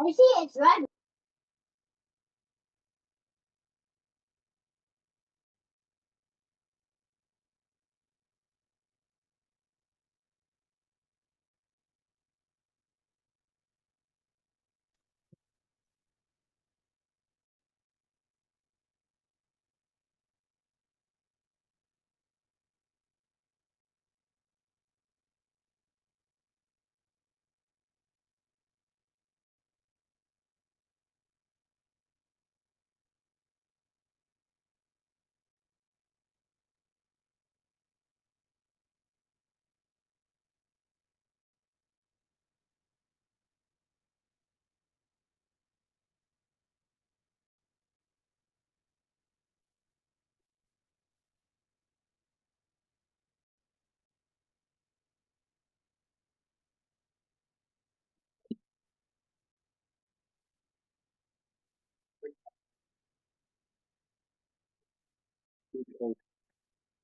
I see it's red.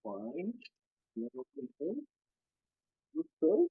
Fine. No complaint. Good.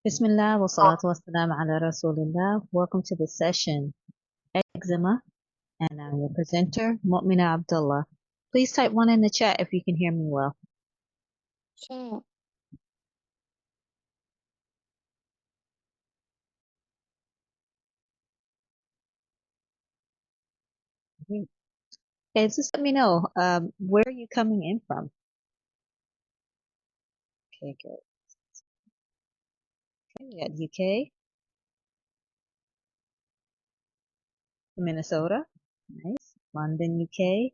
Bismillah wa salatu wa salam ala Rasulillah. Welcome to the session, Eczema, and I'm your presenter, Mu'mina Abdullah. Please type 1 in the chat if you can hear me well. Sure. Okay, just let me know, where are you coming in from? Okay, good. Okay, we got UK, Minnesota, nice. London, UK,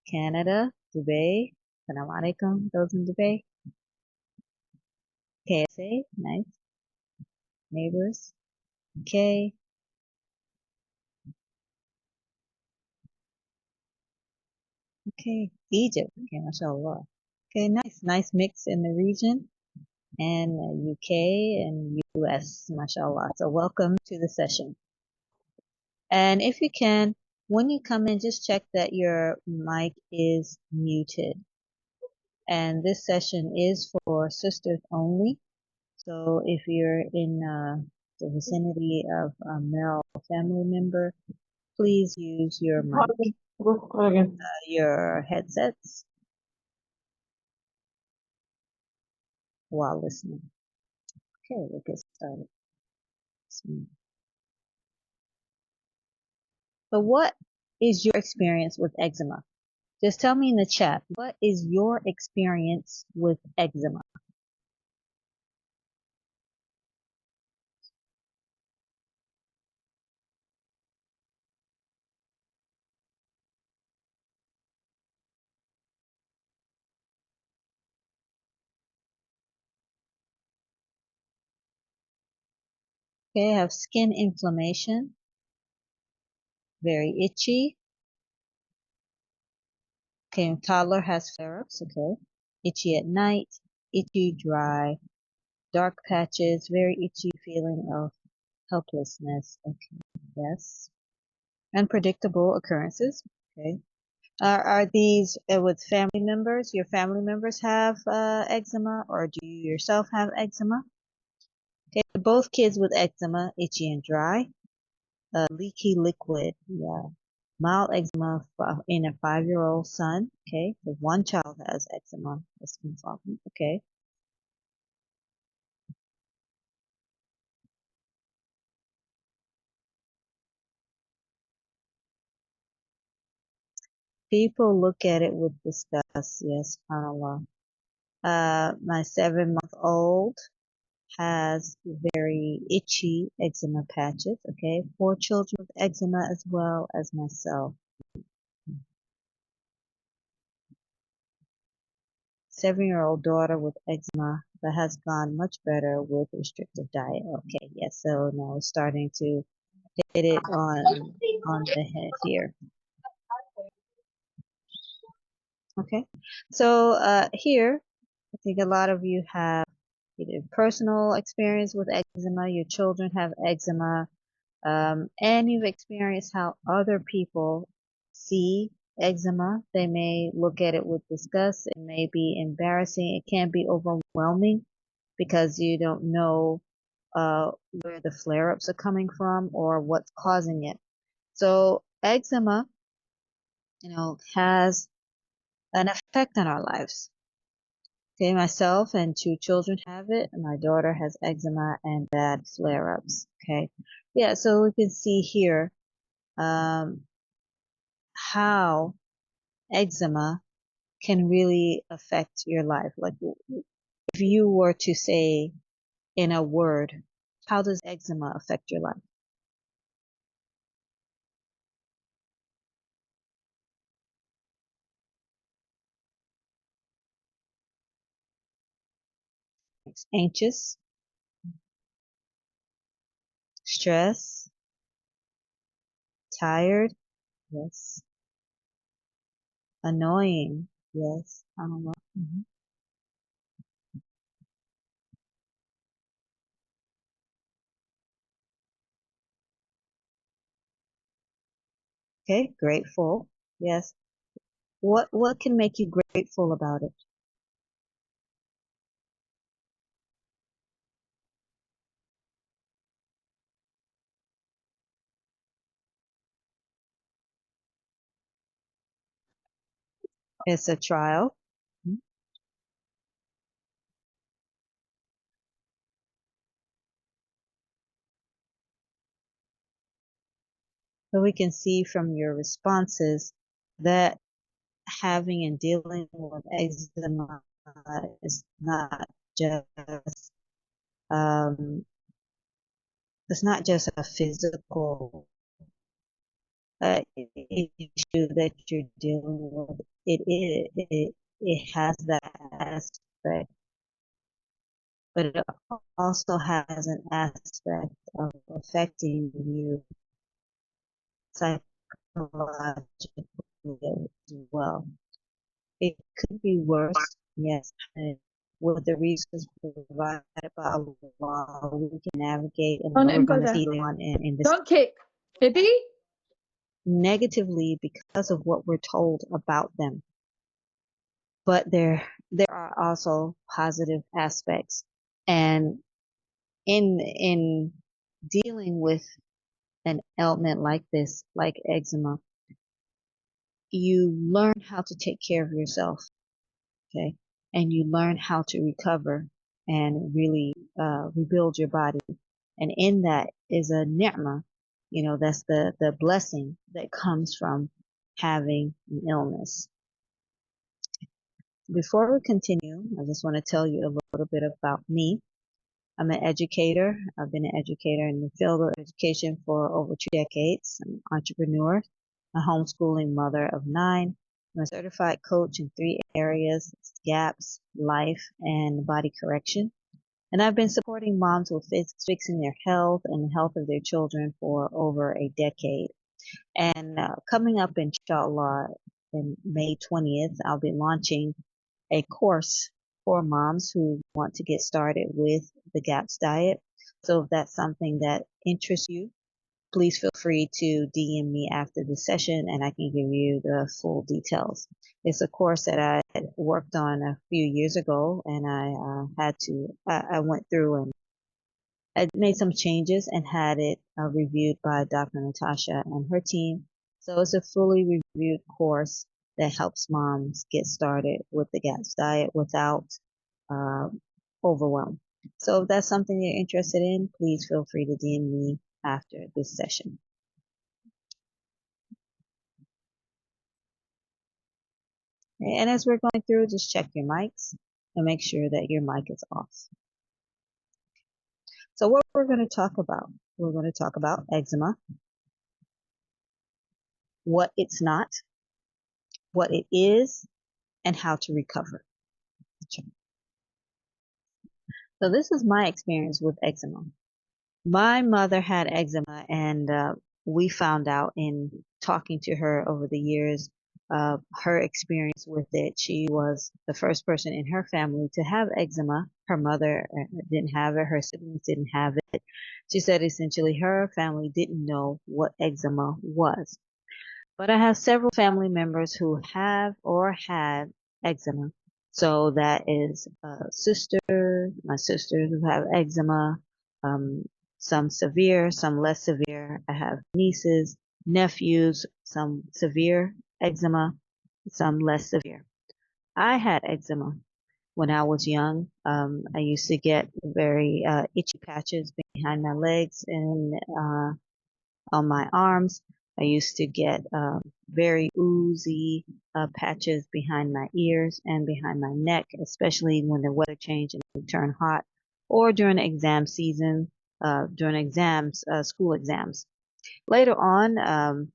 Canada, Dubai, Assalamu alaikum, those in Dubai, KSA, nice. Neighbors, UK, okay, Egypt, okay, mashallah. Okay, nice mix in the region. And UK and US, mashallah. So welcome to the session. And if you can, when you come in, just check that your mic is muted. And this session is for sisters only. So if you're in the vicinity of a male family member, please use your mic, your headsets while listening. Okay, we'll get started. So what is your experience with eczema? Just tell me in the chat, what is your experience with eczema? Okay, I have skin inflammation, very itchy. Okay, toddler has flare-ups, okay. Itchy at night, itchy, dry, dark patches, very itchy feeling of helplessness. Okay, yes. Unpredictable occurrences, okay. Are these with family members? Your family members have eczema, or do you yourself have eczema? Okay, both kids with eczema, itchy and dry, leaky liquid, yeah. Mild eczema in a 5-year-old son, okay. So one child has eczema, that's involvement, okay. People look at it with disgust. Yes, subhanAllah. My 7-month-old has very itchy eczema patches. Okay, 4 children with eczema as well as myself. 7-year-old daughter with eczema that has gone much better with restrictive diet. Okay, yes. So now we're starting to hit it on the head here. Okay, so here I think a lot of you have either personal experience with eczema, your children have eczema, and you've experienced how other people see eczema. They may look at it with disgust. It may be embarrassing. It can be overwhelming because you don't know where the flare-ups are coming from or what's causing it. So eczema, has an effect on our lives. Okay, myself and 2 children have it. My daughter has eczema and bad flare-ups. Okay, yeah, so we can see here um, how eczema can really affect your life. Like if you were to say in a word, how does eczema affect your life? It's anxious, stress, tired, yes, annoying, yes, I don't know. Okay, grateful, yes. What can make you grateful about it? It's a trial. Mhm. So we can see from your responses that having and dealing with eczema is not just um, it's not just a physical issue that you're dealing with. It has that aspect, but it also has an aspect of affecting you psychologically as well. It could be worse, yes. And with the reasons provided by Allah, we can navigate, and Don't we're going to impose. see on in this Don't kick. Baby? negatively because of what we're told about them. But there are also positive aspects, and in dealing with an ailment like this, like eczema, you learn how to take care of yourself. Okay, and you learn how to recover and really rebuild your body. And in that is a ni'mah, that's the blessing that comes from having an illness. Before we continue, I just want to tell you a little bit about me. I'm an educator. I've been an educator in the field of education for over 2 decades. I'm an entrepreneur, a homeschooling mother of 9. I'm a certified coach in 3 areas: gaps, life, and body correction. And I've been supporting moms with fixing their health and the health of their children for over a decade. And coming up, inshallah, in May 20th, I'll be launching a course for moms who want to get started with the GAPS diet. So if that's something that interests you, please feel free to DM me after the session and I can give you the full details. It's a course that I had worked on a few years ago, and I went through and I made some changes and had it reviewed by Dr. Natasha and her team. So it's a fully reviewed course that helps moms get started with the GAPS diet without uh, overwhelm. So if that's something you're interested in, please feel free to DM me after this session. And as we're going through, just check your mics and make sure that your mic is off. So what we're going to talk about, we're going to talk about eczema, what it's not, what it is, and how to recover. So this is my experience with eczema. My mother had eczema, and we found out in talking to her over the years, her experience with it. She was the first person in her family to have eczema. Her mother didn't have it. Her siblings didn't have it. She said essentially her family didn't know what eczema was. But I have several family members who have or had eczema. So that is my sisters who have eczema, um, some severe, some less severe. I have nieces, nephews, some severe eczema, some less severe. I had eczema when I was young. I used to get very itchy patches behind my legs and on my arms. I used to get very oozy patches behind my ears and behind my neck, especially when the weather changed and it turned hot, or during exam season, during exams, school exams. Later on,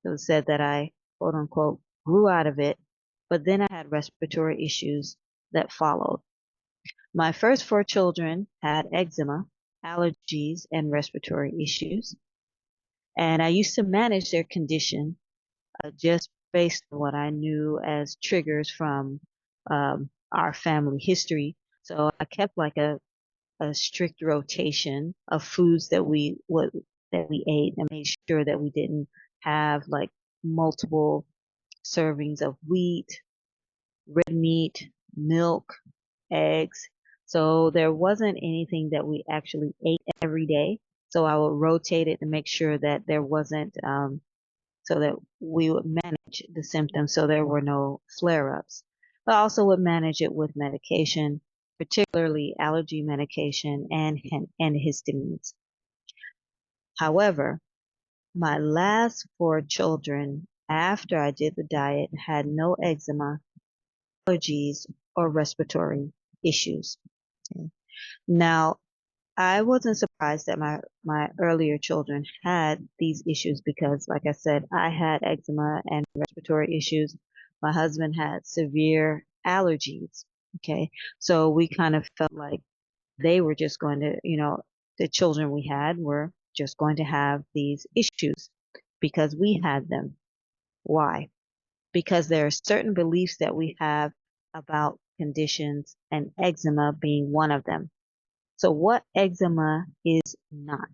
it was said that I, quote unquote, grew out of it, but then I had respiratory issues that followed. My first four children had eczema, allergies, and respiratory issues. And I used to manage their condition just based on what I knew as triggers from our family history. So I kept like a strict rotation of foods that we ate and made sure that we didn't have like multiple servings of wheat, red meat, milk, eggs. So there wasn't anything that we actually ate every day. So I would rotate it to make sure that there wasn't so that we would manage the symptoms so there were no flare-ups. But also would manage it with medication, particularly allergy medication and histamines. However, my last four children, after I did the diet, had no eczema, allergies, or respiratory issues. Okay. Now, I wasn't surprised that my earlier children had these issues because, like I said, I had eczema and respiratory issues. My husband had severe allergies. Okay. So we kind of felt like they were just going to, the children we had were just going to have these issues because we had them. Why? Because there are certain beliefs that we have about conditions and eczema being one of them. So what eczema is not?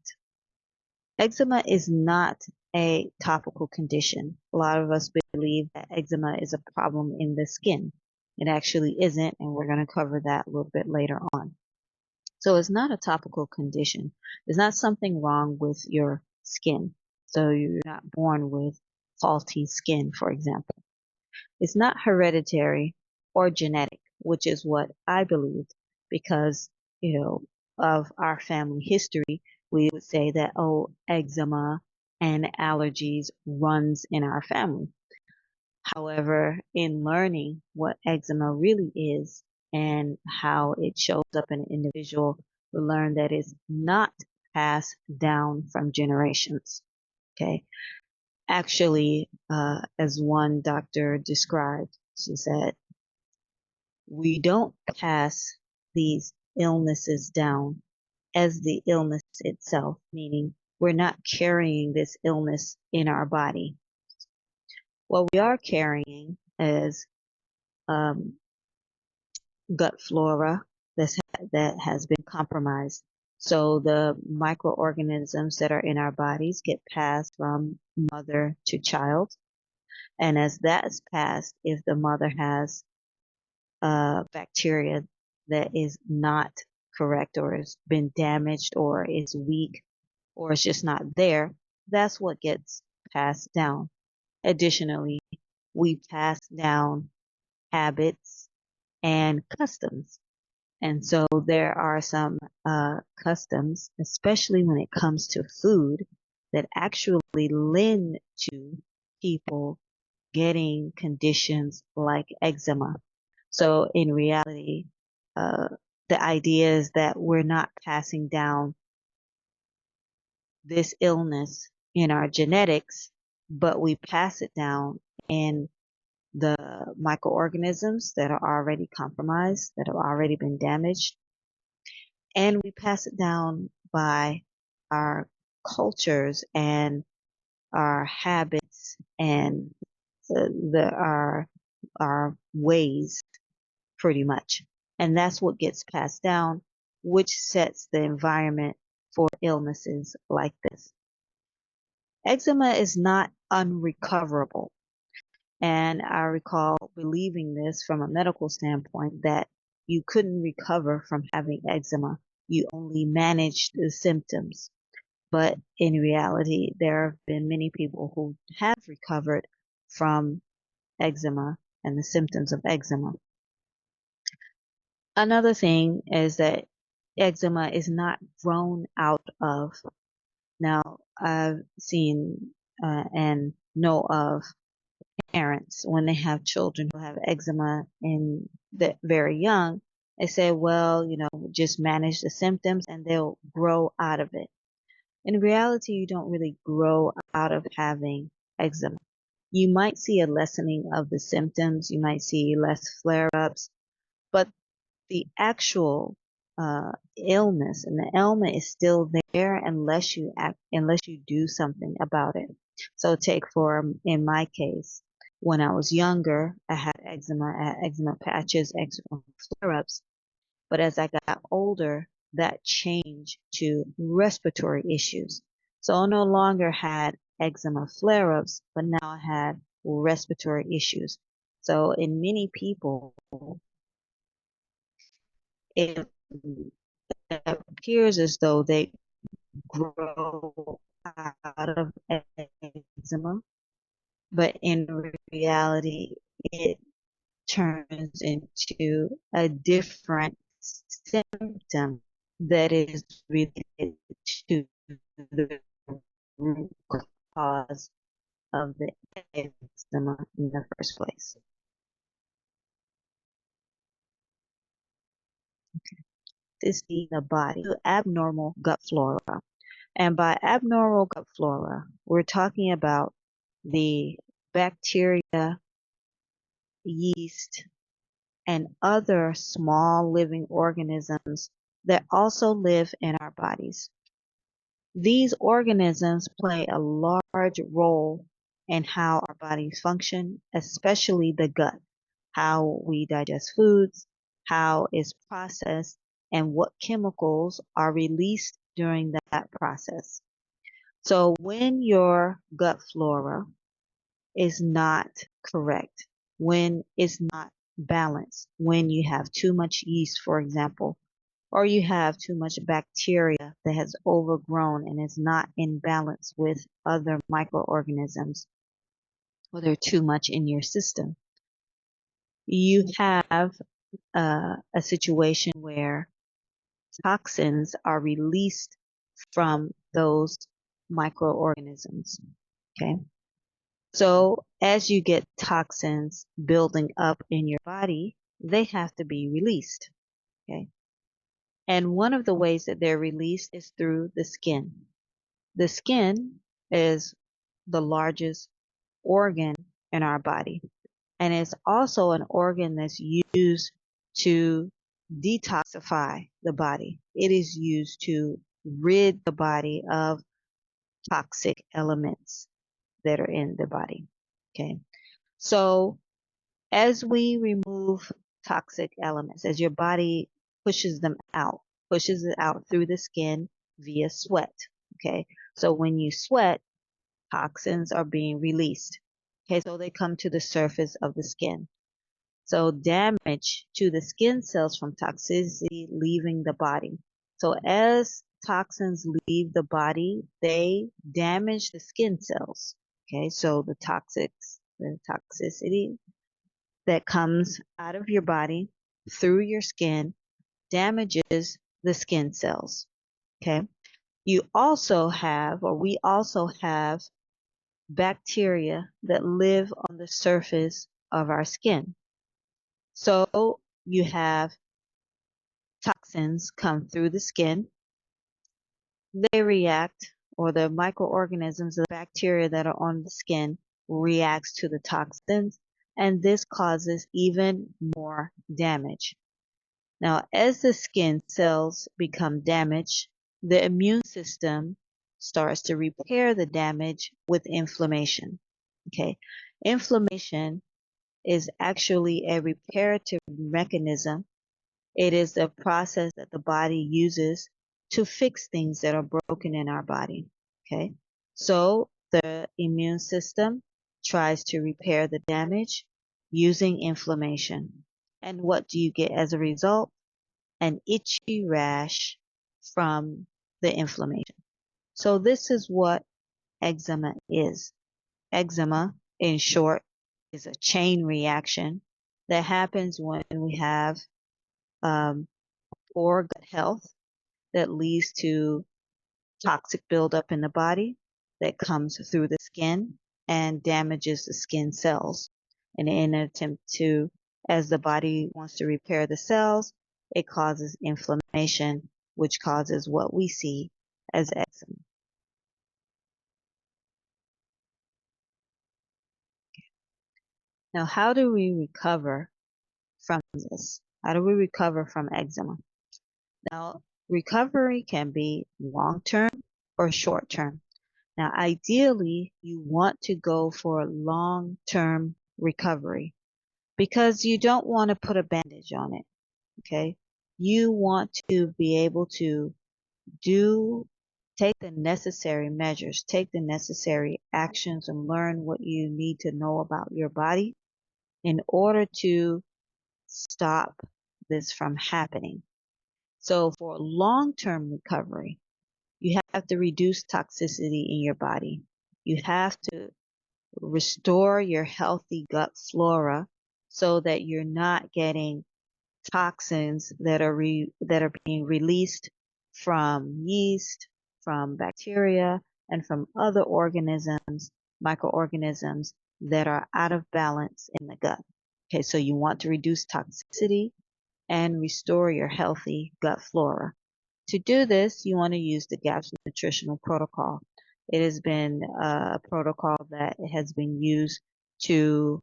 Eczema is not a topical condition. A lot of us believe that eczema is a problem in the skin. It actually isn't, and we're going to cover that a little bit later on. So it's not a topical condition. There's not something wrong with your skin. So you're not born with faulty skin, for example. It's not hereditary or genetic, which is what I believed because, of our family history, we would say that, oh, eczema and allergies runs in our family. However, in learning what eczema really is and how it shows up in an individual, we learn that it's not passed down from generations. Okay. Actually, as one doctor described, she said, we don't pass these illnesses down as the illness itself, meaning we're not carrying this illness in our body. What we are carrying is gut flora that has been compromised. So the microorganisms that are in our bodies get passed from mother to child. And as that is passed, if the mother has bacteria that is not correct or has been damaged or is weak or is just not there, that's what gets passed down. Additionally, we pass down habits and customs. And so there are some customs, especially when it comes to food, that actually lend to people getting conditions like eczema. So in reality, the idea is that we're not passing down this illness in our genetics, but we pass it down in the microorganisms that are already compromised, that have already been damaged, and we pass it down by our cultures and our habits and our ways pretty much. And that's what gets passed down, which sets the environment for illnesses like this. Eczema is not unrecoverable. And I recall believing this from a medical standpoint that you couldn't recover from having eczema. You only managed the symptoms. But in reality, there have been many people who have recovered from eczema and the symptoms of eczema. Another thing is that eczema is not grown out of. Now, I've seen and know of parents when they have children who have eczema and they're very young, they say, well, just manage the symptoms and they'll grow out of it. In reality, you don't really grow out of having eczema. You might see a lessening of the symptoms, you might see less flare-ups, but the actual illness and the ailment is still there unless you do something about it. So in my case, when I was younger, I had eczema patches, eczema flare-ups. But as I got older, that changed to respiratory issues. So I no longer had eczema flare-ups, but now I had respiratory issues. So in many people, it appears as though they grow out of eczema, but in reality, it turns into a different symptom that is related to the root cause of the eczema in the first place. This is the body, abnormal gut flora. And by abnormal gut flora, we're talking about the bacteria, yeast, and other small living organisms that also live in our bodies. These organisms play a large role in how our bodies function, especially the gut, how we digest foods, how it's processed, and what chemicals are released during that process. So when your gut flora is not correct, when it's not balanced, when you have too much yeast, for example, or you have too much bacteria that has overgrown and is not in balance with other microorganisms, or they're too much in your system, you have a situation where toxins are released from those microorganisms. Okay. So as you get toxins building up in your body, they have to be released. Okay. And one of the ways that they're released is through the skin. The skin is the largest organ in our body, and it's also an organ that's used to detoxify the body. It is used to rid the body of toxic elements that are in the body. Okay. So as we remove toxic elements, as your body pushes it out through the skin via sweat. Okay. So when you sweat, toxins are being released. Okay. So they come to the surface of the skin. So damage to the skin cells from toxicity leaving the body. So as toxins leave the body, they damage the skin cells. Okay. So the toxicity that comes out of your body through your skin damages the skin cells. Okay. We also have bacteria that live on the surface of our skin. So you have toxins come through the skin. They react, or the microorganisms, the bacteria that are on the skin reacts to the toxins, and this causes even more damage. Now, as the skin cells become damaged, the immune system starts to repair the damage with inflammation. Okay, inflammation is actually a reparative mechanism. It is a process that the body uses to fix things that are broken in our body. Okay, so the immune system tries to repair the damage using inflammation. And what do you get as a result? An itchy rash from the inflammation. So this is what eczema is. Eczema, in short, is a chain reaction that happens when we have poor gut health that leads to toxic buildup in the body that comes through the skin and damages the skin cells. And in an attempt to, as the body wants to repair the cells, it causes inflammation, which causes what we see as eczema. Now, how do we recover from this? How do we recover from eczema? Now, recovery can be long-term or short-term. Now, ideally, you want to go for long-term recovery because you don't want to put a bandage on it. Okay. You want to be able to take the necessary measures, take the necessary actions, and learn what you need to know about your body in order to stop this from happening. So for long-term recovery, you have to reduce toxicity in your body. You have to restore your healthy gut flora so that you're not getting toxins that are being released from yeast, from bacteria, and from other organisms, microorganisms that are out of balance in the gut. Okay, so you want to reduce toxicity and restore your healthy gut flora. To do this, you want to use the GAPS nutritional protocol. It has been a protocol that has been used to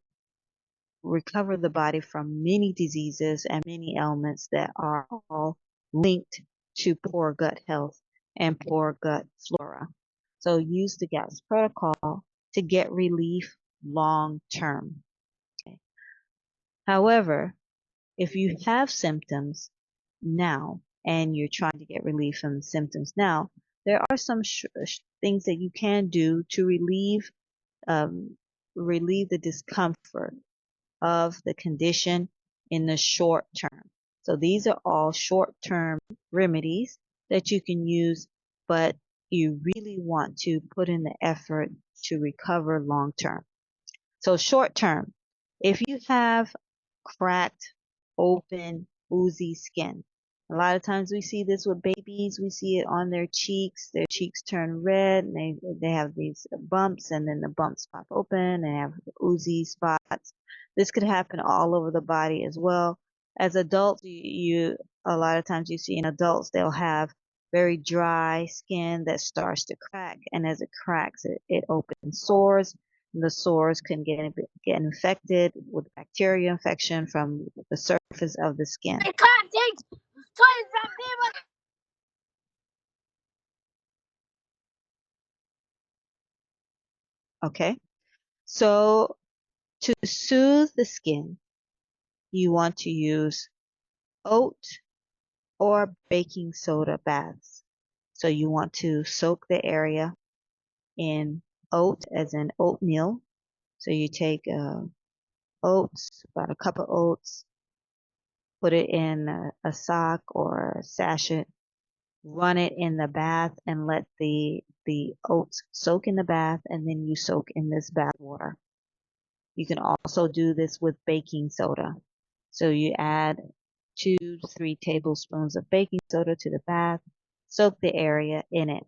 recover the body from many diseases and many ailments that are all linked to poor gut health and poor gut flora. So use the GAPS protocol to get relief long term. Okay. However, if you have symptoms now and you're trying to get relief from the symptoms now, there are some things that you can do to relieve the discomfort of the condition in the short term. So these are all short-term remedies that you can use, but you really want to put in the effort to recover long term. So short term, if you have cracked, open, oozy skin. A lot of times we see this with babies. We see it on their cheeks. Their cheeks turn red and they have these bumps, and then the bumps pop open and have oozy spots. This could happen all over the body as well. As adults, a lot of times you see in adults, they'll have very dry skin that starts to crack, and as it cracks, it opens sores. The sores can get infected with bacteria infection from the surface of the skin. Okay, so to soothe the skin, you want to use oat or baking soda baths. So you want to soak the area in oat, as in oatmeal. So you take oats, about a cup of oats, put it in a sock or a sachet, run it in the bath and let the oats soak in the bath, and then you soak in this bath water. You can also do this with baking soda. So you add 2 to 3 tablespoons of baking soda to the bath, soak the area in it.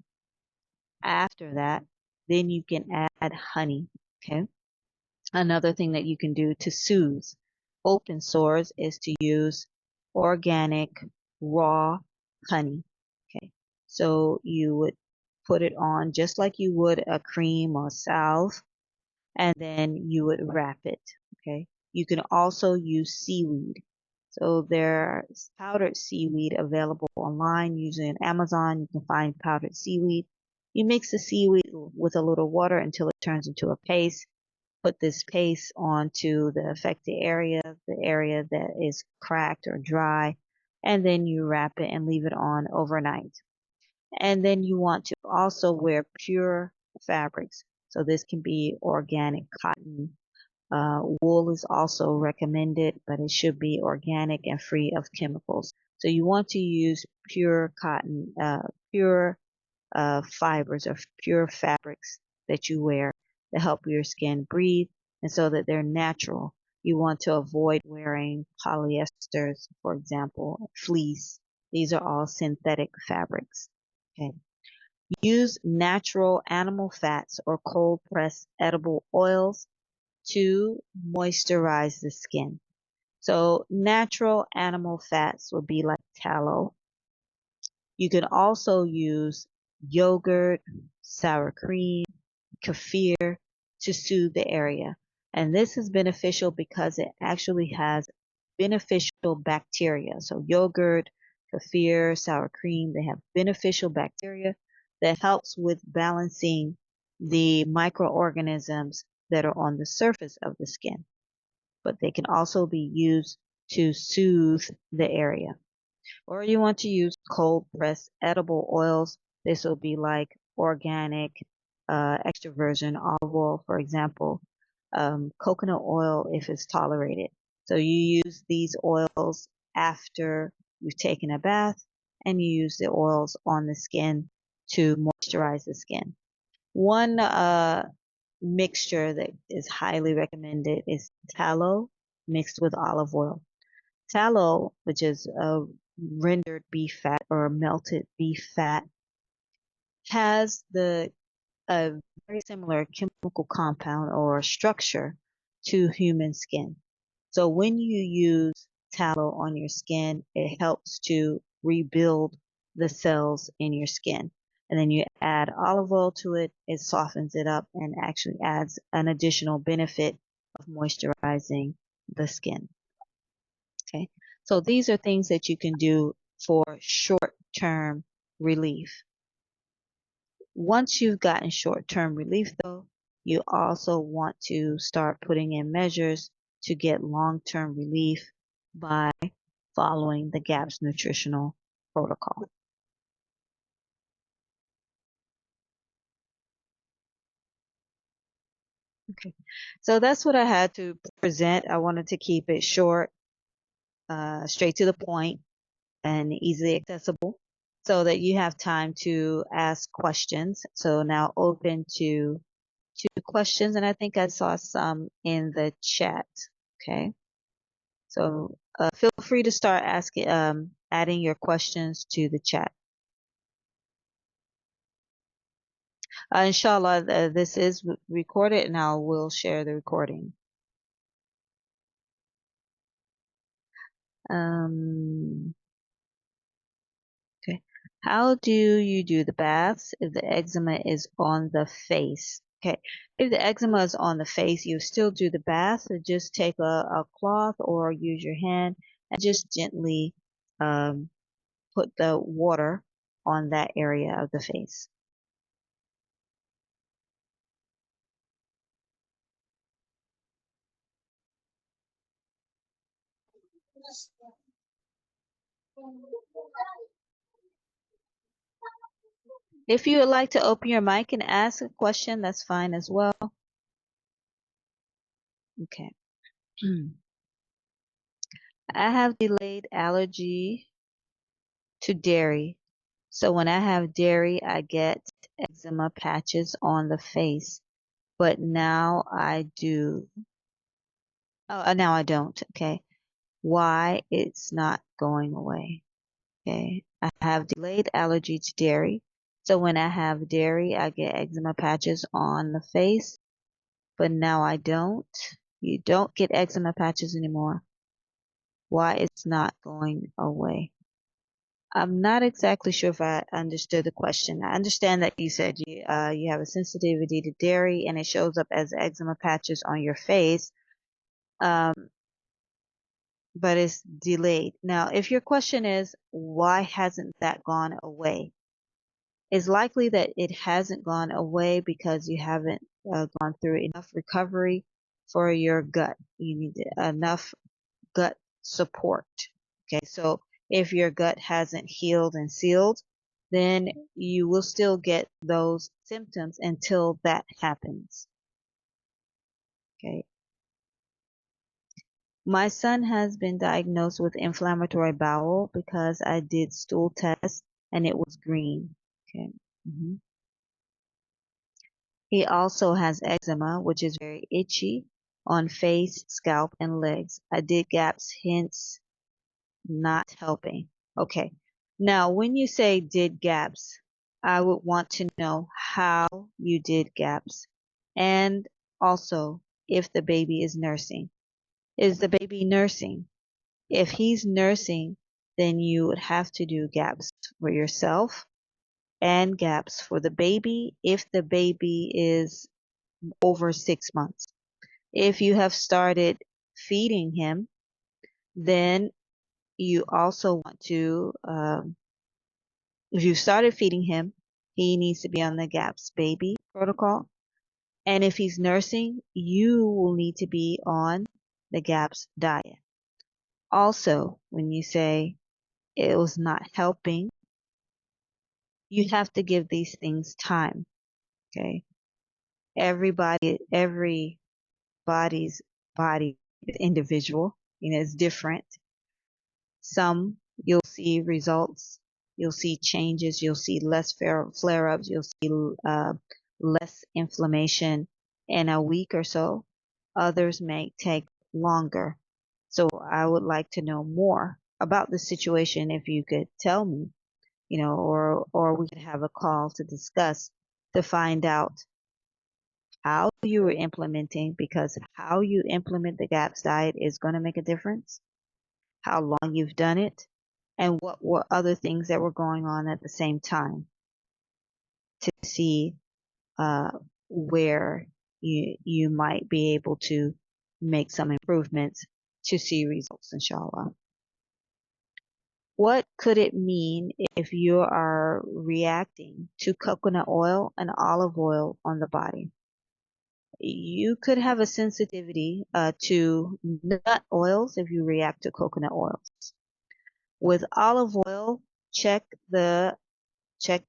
After that, then you can add honey. Okay. Another thing that you can do to soothe open sores is to use organic raw honey. Okay. So you would put it on just like you would a cream or salve, and then you would wrap it. Okay. You can also use seaweed. So there's powdered seaweed available online using Amazon. You can find powdered seaweed. You mix the seaweed with a little water until it turns into a paste. Put this paste onto the affected area, the area that is cracked or dry, and then you wrap it and leave it on overnight. And then you want to also wear pure fabrics. So this can be organic cotton. Wool is also recommended, but it should be organic and free of chemicals. So you want to use pure cotton, pure fibers or pure fabrics that you wear to help your skin breathe and so that they're natural. You want to avoid wearing polyesters, for example, fleece. These are all synthetic fabrics. Okay. Use natural animal fats or cold pressed edible oils to moisturize the skin. So natural animal fats would be like tallow. You can also use yogurt, sour cream, kefir to soothe the area. And this is beneficial because it actually has beneficial bacteria. So yogurt, kefir, sour cream, they have beneficial bacteria that helps with balancing the microorganisms that are on the surface of the skin. But they can also be used to soothe the area. Or you want to use cold pressed edible oils. This will be like organic, extra virgin olive oil, for example, coconut oil if it's tolerated. So you use these oils after you've taken a bath, and you use the oils on the skin to moisturize the skin. One mixture that is highly recommended is tallow mixed with olive oil. Tallow, which is rendered beef fat or melted beef fat, has the a very similar chemical compound or structure to human skin. So when you use tallow on your skin, it helps to rebuild the cells in your skin. And then you add olive oil to it, it softens it up and actually adds an additional benefit of moisturizing the skin. Okay. So these are things that you can do for short-term relief. Once you've gotten short-term relief though, you also want to start putting in measures to get long-term relief by following the GAPS nutritional protocol. Okay. So that's what I had to present. I wanted to keep it short, straight to the point, and easily accessible so that you have time to ask questions. So now open to questions, and I think I saw some in the chat. Okay. So feel free to start asking, adding your questions to the chat. Inshallah, this is recorded, and I will share the recording. Okay. How do you do the baths if the eczema is on the face? Okay. If the eczema is on the face, you still do the bath. So just take a cloth or use your hand and just gently put the water on that area of the face. If you would like to open your mic and ask a question, that's fine as well. Okay. I have delayed allergy to dairy. So when I have dairy, I get eczema patches on the face. But now I do. Oh, now I don't. Okay. Why it's not going away? Okay. I have delayed allergy to dairy. So when I have dairy, I get eczema patches on the face, but now I don't. You don't get eczema patches anymore. Why it's not going away? I'm not exactly sure if I understood the question. I understand that you said you have a sensitivity to dairy and it shows up as eczema patches on your face, um, but it's delayed. Now, if your question is why hasn't that gone away, it's likely that it hasn't gone away because you haven't gone through enough recovery for your gut. You need enough gut support. Okay, so if your gut hasn't healed and sealed, then you will still get those symptoms until that happens. Okay. My son has been diagnosed with inflammatory bowel because I did stool tests and it was green. Okay. He also has eczema, which is very itchy on face, scalp, and legs. I did gaps, hence not helping. Okay. Now, when you say did gaps, I would want to know how you did gaps and also if the baby is nursing. Is the baby nursing? If he's nursing, then you would have to do gaps for yourself and gaps for the baby if the baby is over 6 months. If you have started feeding him, then you also want to, if you started feeding him, he needs to be on the GAPS baby protocol. And if he's nursing, you will need to be on the GAPS diet. Also, when you say it was not helping, you have to give these things time. Okay. Every body's body is individual, it's different. Some you'll see results, you'll see changes, you'll see less flare-ups, you'll see less inflammation in a week or so. Others may take longer. So I would like to know more about the situation if you could tell me, or we could have a call to discuss to find out how you were implementing, because how you implement the GAPS diet is going to make a difference, how long you've done it, and what were other things that were going on at the same time to see where you might be able to make some improvements to see results, inshallah. What could it mean if you are reacting to coconut oil and olive oil on the body? You could have a sensitivity to nut oils if you react to coconut oils. With olive oil, check the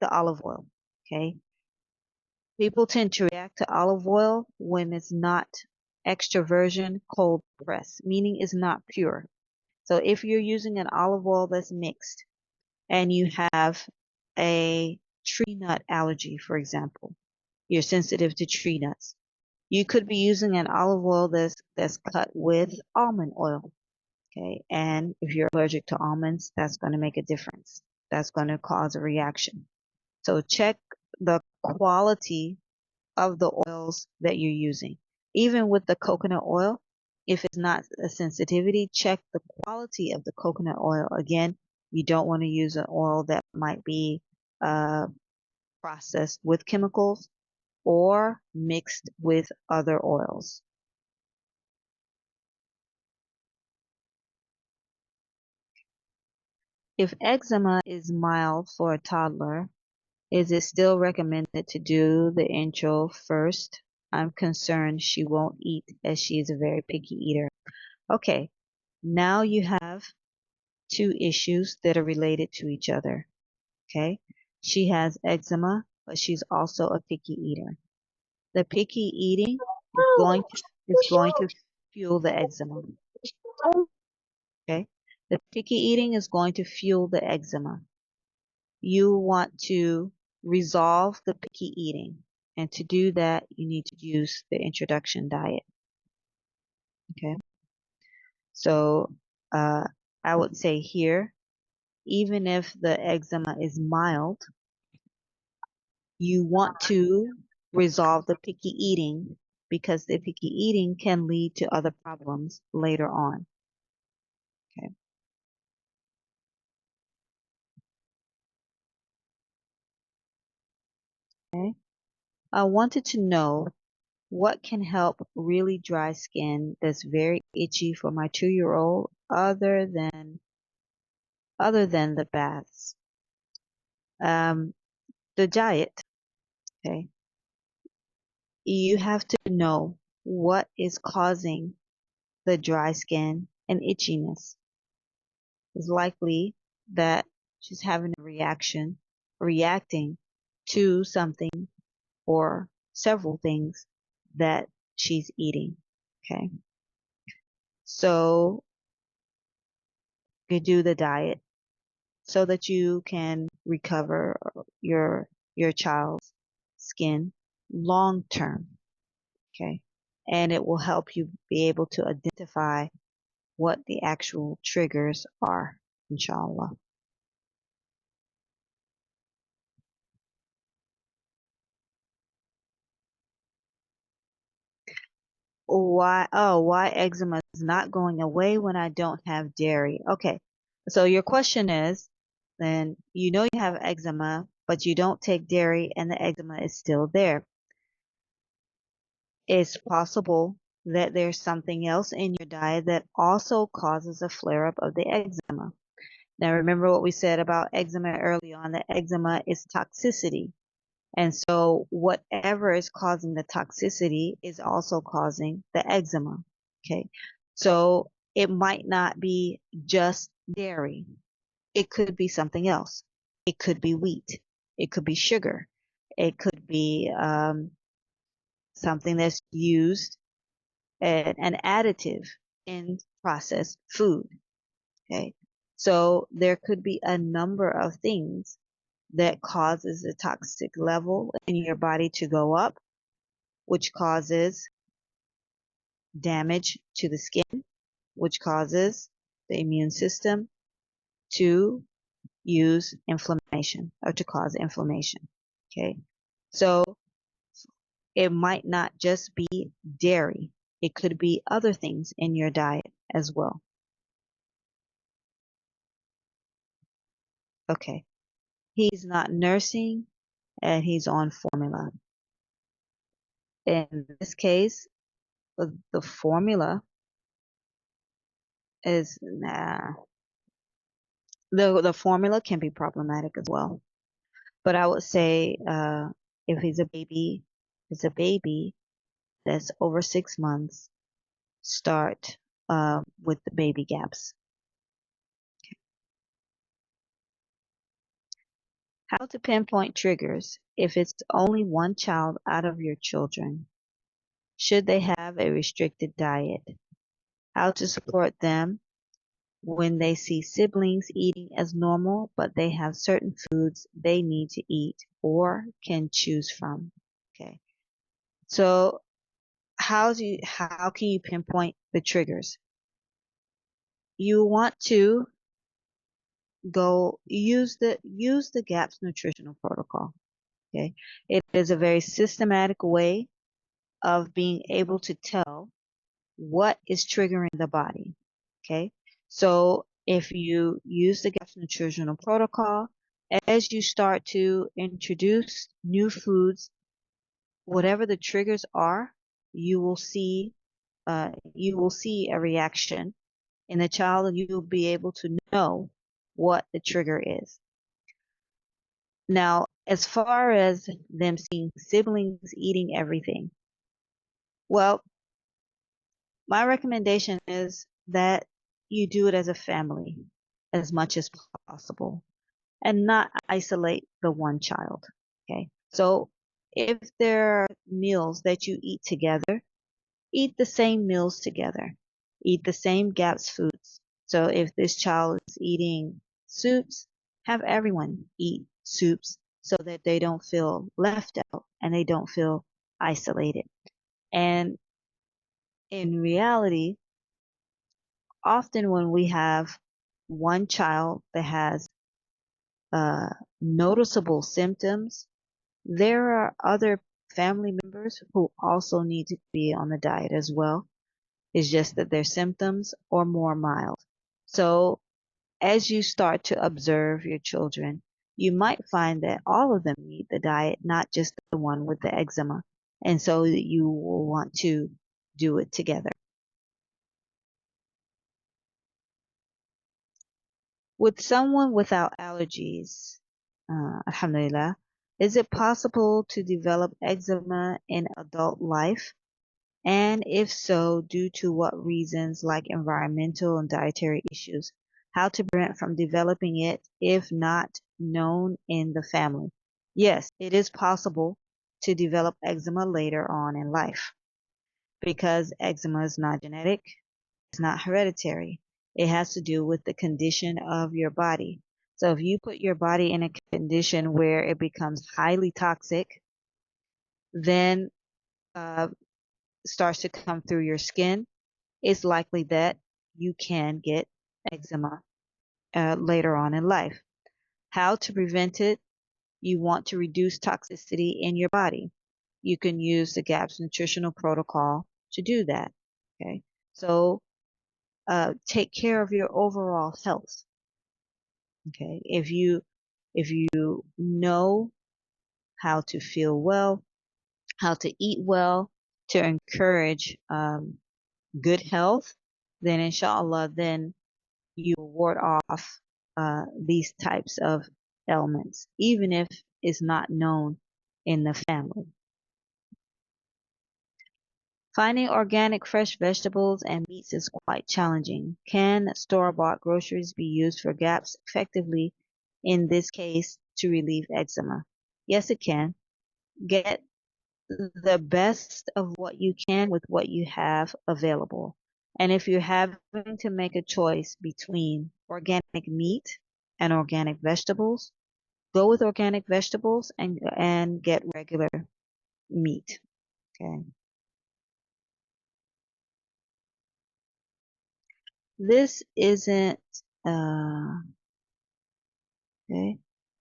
olive oil. Okay. People tend to react to olive oil when it's not extra virgin cold press, meaning it's not pure. So if you're using an olive oil that's mixed and you have a tree nut allergy, for example, you're sensitive to tree nuts, you could be using an olive oil that's cut with almond oil. Okay. And if you're allergic to almonds, that's going to make a difference. That's going to cause a reaction. So check the quality of the oils that you're using. Even with the coconut oil, if it's not a sensitivity, check the quality of the coconut oil. Again, you don't want to use an oil that might be processed with chemicals or mixed with other oils. If eczema is mild for a toddler, is it still recommended to do the intro first? I'm concerned she won't eat as she is a very picky eater. Okay, now you have two issues that are related to each other. Okay, she has eczema, but she's also a picky eater. The picky eating is going to fuel the eczema. Okay, the picky eating is going to fuel the eczema. You want to resolve the picky eating. And to do that, you need to use the introduction diet. Okay. So I would say here, even if the eczema is mild, You want to resolve the picky eating because the picky eating can lead to other problems later on. Okay. Okay. I wanted to know what can help really dry skin that's very itchy for my 2-year-old other than the baths. Um, the diet. Okay. You have to know what is causing the dry skin and itchiness. It's likely that she's having a reacting to something or several things that she's eating. Okay. So you do the diet so that you can recover your child's skin long term. Okay. And it will help you be able to identify what the actual triggers are, inshallah. Why eczema is not going away when I don't have dairy? Okay. So your question is, then you know you have eczema, but you don't take dairy and the eczema is still there. It's possible that there's something else in your diet that also causes a flare-up of the eczema. Now remember what we said about eczema early on, that eczema is toxicity. And so whatever is causing the toxicity is also causing the eczema. Okay. So it might not be just dairy. It could be something else. It could be wheat. It could be sugar. It could be something that's used, an additive in processed food. Okay. So there could be a number of things that causes the toxic level in your body to go up, which causes damage to the skin, which causes the immune system to use inflammation or to cause inflammation. Okay. So it might not just be dairy. It could be other things in your diet as well. Okay. He's not nursing and he's on formula. In this case, the formula is the formula can be problematic as well. But I would say if it's a baby that's over 6 months, start with the baby gaps. How to pinpoint triggers if it's only one child out of your children. Should they have a restricted diet? How to support them when they see siblings eating as normal, but they have certain foods they need to eat or can choose from. Okay. So how can you pinpoint the triggers? You want to go use the GAPS nutritional protocol. Okay. It is a very systematic way of being able to tell what is triggering the body. Okay. So if you use the GAPS nutritional protocol, as you start to introduce new foods, whatever the triggers are, you will see a reaction in the child, and you'll be able to know what the trigger is. Now, as far as them seeing siblings eating everything, well, my recommendation is that you do it as a family as much as possible and not isolate the one child. Okay. So if there are meals that you eat together, eat the same meals together. Eat the same GAPS foods. So if this child is eating soups, have everyone eat soups so that they don't feel left out and they don't feel isolated. And in reality, often when we have one child that has noticeable symptoms, There are other family members who also need to be on the diet as well. It's just that their symptoms are more mild. So as you start to observe your children, you might find that all of them need the diet, not just the one with the eczema. And so you will want to do it together. With someone without allergies, alhamdulillah, is it possible to develop eczema in adult life? And if so, due to what reasons, like environmental and dietary issues? How to prevent from developing it if not known in the family? Yes, it is possible to develop eczema later on in life because eczema is not genetic, it's not hereditary. It has to do with the condition of your body. So if you put your body in a condition where it becomes highly toxic, then uh, starts to come through your skin, it's likely that you can get eczema later on in life. How to prevent it? You want to reduce toxicity in your body. You can use the GAPS nutritional protocol to do that. Okay, so take care of your overall health. Okay, if you know how to feel well, how to eat well, to encourage good health, then inshallah, then you ward off these types of ailments, even if it's not known in the family. Finding organic fresh vegetables and meats is quite challenging. Can store-bought groceries be used for GAPS effectively in this case to relieve eczema? Yes, it can. Get the best of what you can with what you have available. And if you're having to make a choice between organic meat and organic vegetables, go with organic vegetables and get regular meat. Okay. This isn't okay.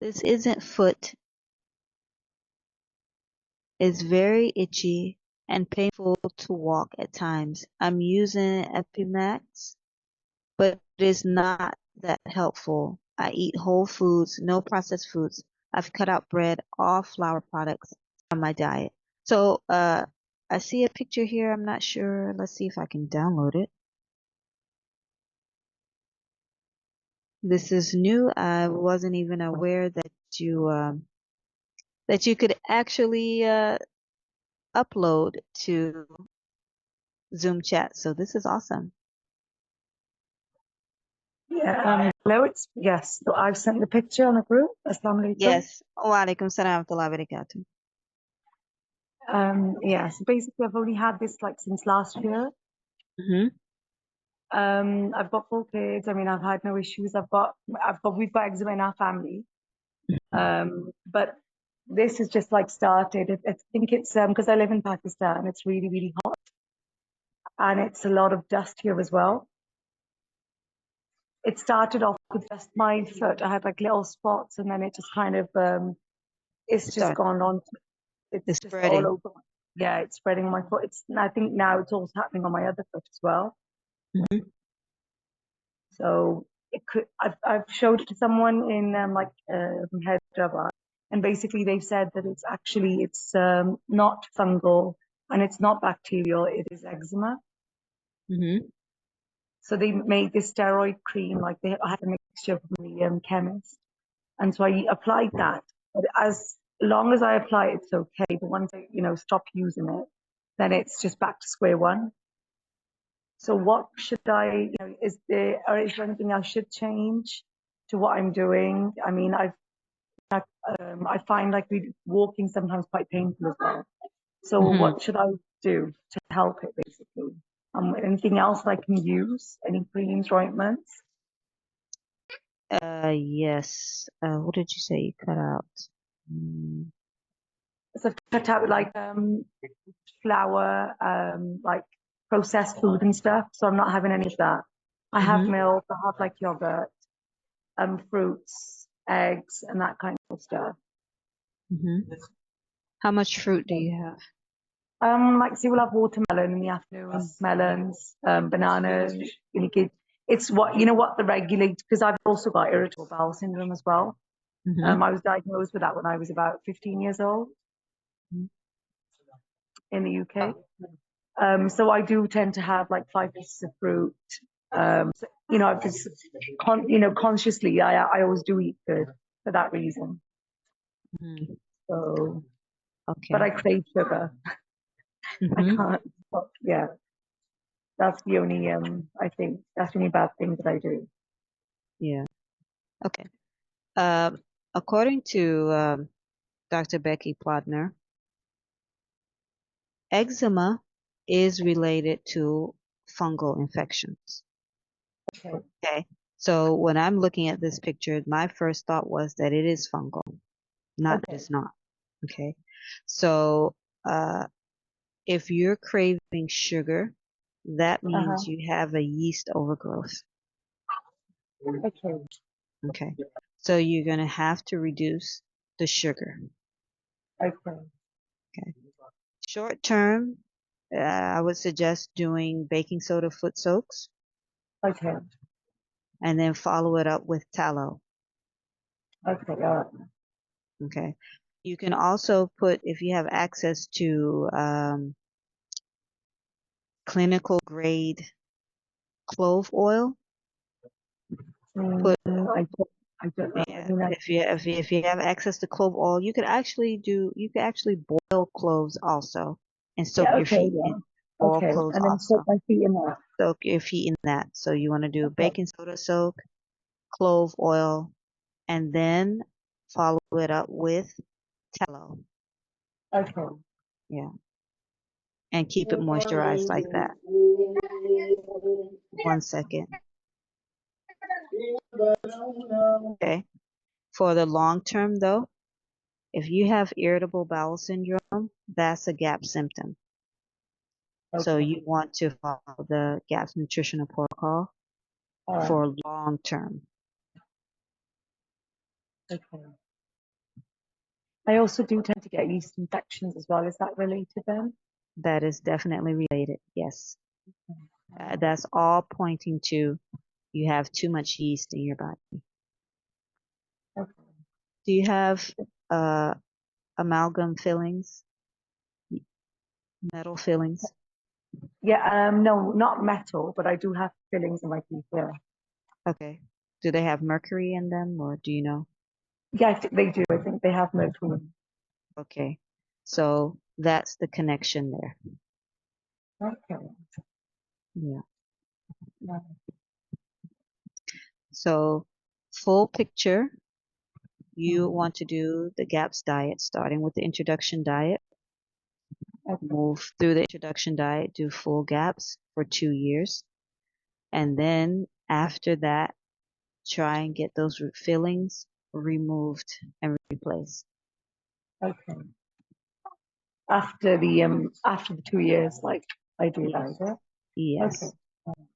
This isn't foot. It's very itchy and painful to walk at times. I'm using Epimax, but it's not that helpful. I eat whole foods, no processed foods. I've cut out bread, all flour products from my diet. So, I see a picture here. I'm not sure. Let's see if I can download it. This is new. I wasn't even aware that you could actually upload to Zoom chat. So this is awesome. Yeah, hello, it's yes. So I've sent the picture on the group. Assalamu alaikum. Yes. Wa alaikum salam wa rahmatullahi wa barakatuh. Yeah, so basically I've only had this like since last year. Mm-hmm. I've got 4 kids. I mean, I've had no issues. We've got eczema in our family. But this is just like started. I think it's because I live in Pakistan, it's really, really hot. And it's a lot of dust here as well. It started off with just my foot. I had like little spots, and then it just kind of it's just gone on. It's just spreading. all over. Yeah, it's spreading on my foot. I think now it's also happening on my other foot as well. Mm-hmm. So I've showed it to someone in Hyderabad, and basically they've said that it's not fungal and it's not bacterial. It is eczema. Mm-hmm. So they made this steroid cream, like I had a mixture from the chemist, and so I applied that. But as long as I apply it, it's okay. But once I stop using it, then it's just back to square one. So what should is there anything I should change to what I'm doing? I mean, I find like walking sometimes quite painful as well. So what should I do to help it basically? Anything else I can use? Any creams, ointments? Yes. What did you say you cut out? So I've cut out like flour, like processed food and stuff. So I'm not having any of that. I have milk, I have like yogurt, fruits, eggs, and that kind of stuff. How much fruit do you have? Like, see, we'll have watermelon in the afternoon, melons, bananas. It's what, you know what, the regulates, because I've also got irritable bowel syndrome as well. Mm-hmm. I was diagnosed with that when I was about 15 years old in the UK. So I do tend to have like 5 pieces of fruit. So, you know, I've just, consciously, I always do eat good for that reason. Mm-hmm. So, but Okay. I crave sugar. I Mm-hmm. can't. Yeah, that's the only I think that's the only bad thing that I do. Yeah. Okay. Um, According to Dr. Becky Plotner, eczema is related to fungal infections. Okay. Okay. So when I'm looking at this picture, my first thought was that it is fungal, not that Okay. it's not. Okay. So if you're craving sugar, that means Uh-huh. you have a yeast overgrowth. Okay. Okay. So you're going to have to reduce the sugar. Okay. Okay. Short term, I would suggest doing baking soda foot soaks Okay. and then follow it up with tallow. Okay. All right. Okay. You can also put, if you have access to clinical grade clove oil, put I don't know. I yeah, mean, if you have access to clove oil, you could actually boil cloves also and soak yeah. your Okay. feet in. Yeah. Boil Okay. cloves And then soak also. my feet in that. Soak your feet in that. So you want to do Okay. baking soda soak, clove oil, and then follow it up with tallow. Okay. Yeah. And keep it moisturized like that. 1 second. Okay. For the long term though, if you have irritable bowel syndrome, that's a GAP symptom. So Okay. you want to follow the GAPS nutritional protocol All right. for long term. Okay. I also do tend to get yeast infections as well. Is that related then? That is definitely related. Yes. That's all pointing to you have too much yeast in your body. Okay. Do you have amalgam fillings, metal fillings? Yeah. No, not metal, but I do have fillings in my teeth. Yeah. Okay. Do they have mercury in them or do you know? Yeah, I think they do. I think they have mercury. Okay. So that's the connection there. Okay. Yeah. Yeah. So full picture, you want to do the GAPS diet, starting with the introduction diet. Okay. Move through the introduction diet, do full GAPS for 2 years. And then after that, try and get those fillings removed and replaced. Okay. After the 2 years, like I do that. Yeah. Okay. Yes.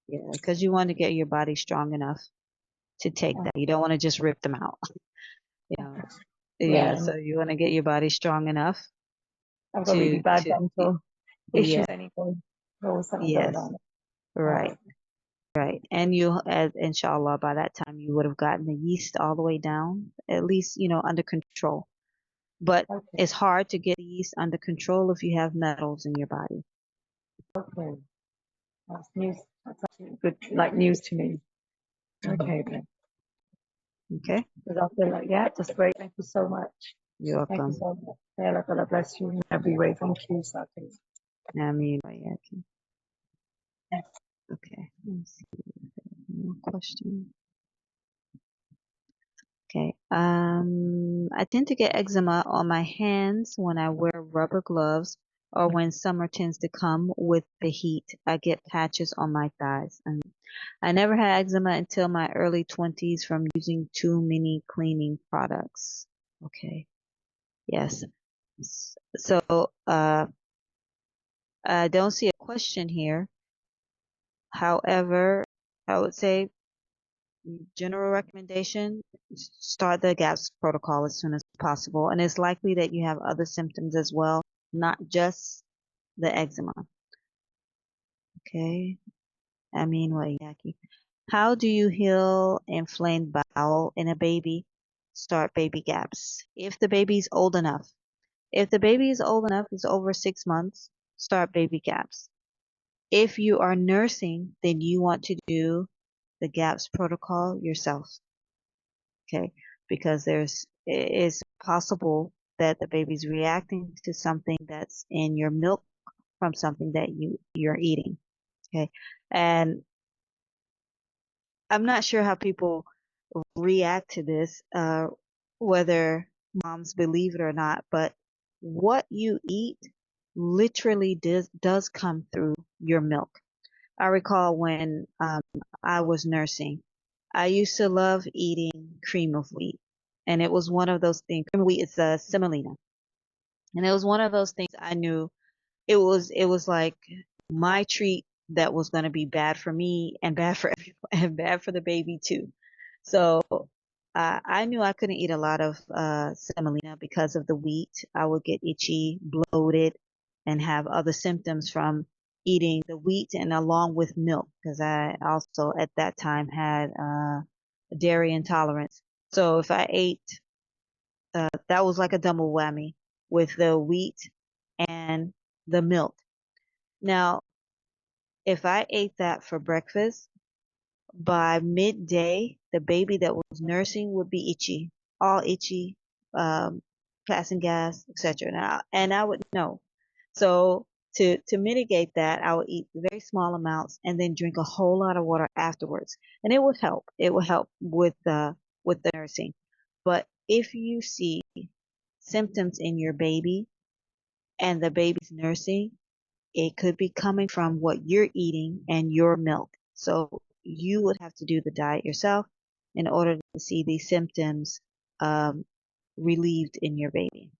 Yeah, because you want to get your body strong enough to take that. You don't want to just rip them out. You know. Yeah, Yeah. so you want to get your body strong enough I've got really bad to dental yeah, issues anyway. There's always something going yes. on. Right. Right. And you, as inshallah, by that time you would have gotten the yeast all the way down, at least, under control. But Okay. it's hard to get the yeast under control if you have metals in your body. Okay. That's news. That's actually good, like news to me. Okay. Then. Okay? Because I feel like, yeah, that's great. Thank you so much. You're Thank you welcome. so much. May Allah bless you in every way. Thank you, Sati. I mean, yeah, okay. Let's see. More question. Okay. I tend to get eczema on my hands when I wear rubber gloves or when summer tends to come with the heat. I get patches on my thighs. And I never had eczema until my early 20s from using too many cleaning products. Okay. Yes. So, I don't see a question here. However, I would say general recommendation, start the GAPS protocol as soon as possible. And it's likely that you have other symptoms as well, not just the eczema. Okay. I mean, what, Yaki? How do you heal inflamed bowel in a baby? Start baby GAPS. If the baby's old enough. If the baby is old enough, is over 6 months, start baby GAPS. If you are nursing, then you want to do the GAPS protocol yourself. Okay, because it is possible that the baby's reacting to something that's in your milk from something that you're eating. Okay, and I'm not sure how people react to this, whether moms believe it or not, but what you eat literally does come through your milk. I recall when I was nursing, I used to love eating cream of wheat. And it was one of those things, cream of wheat is semolina. And it was one of those things I knew it was like my treat that was going to be bad for me and bad for everyone and bad for the baby too. So I knew I couldn't eat a lot of semolina because of the wheat. I would get itchy, bloated, and have other symptoms from eating the wheat and along with milk because I also at that time had dairy intolerance. So if I ate, that was like a double whammy with the wheat and the milk. Now, if I ate that for breakfast, by midday, the baby that was nursing would be itchy, all itchy, um, passing gas, etc. Now, and I would know. So to mitigate that, I would eat very small amounts and then drink a whole lot of water afterwards, and it would help. It would help with the nursing. But if you see symptoms in your baby and the baby's nursing, it could be coming from what you're eating and your milk. So you would have to do the diet yourself in order to see these symptoms um, relieved in your baby.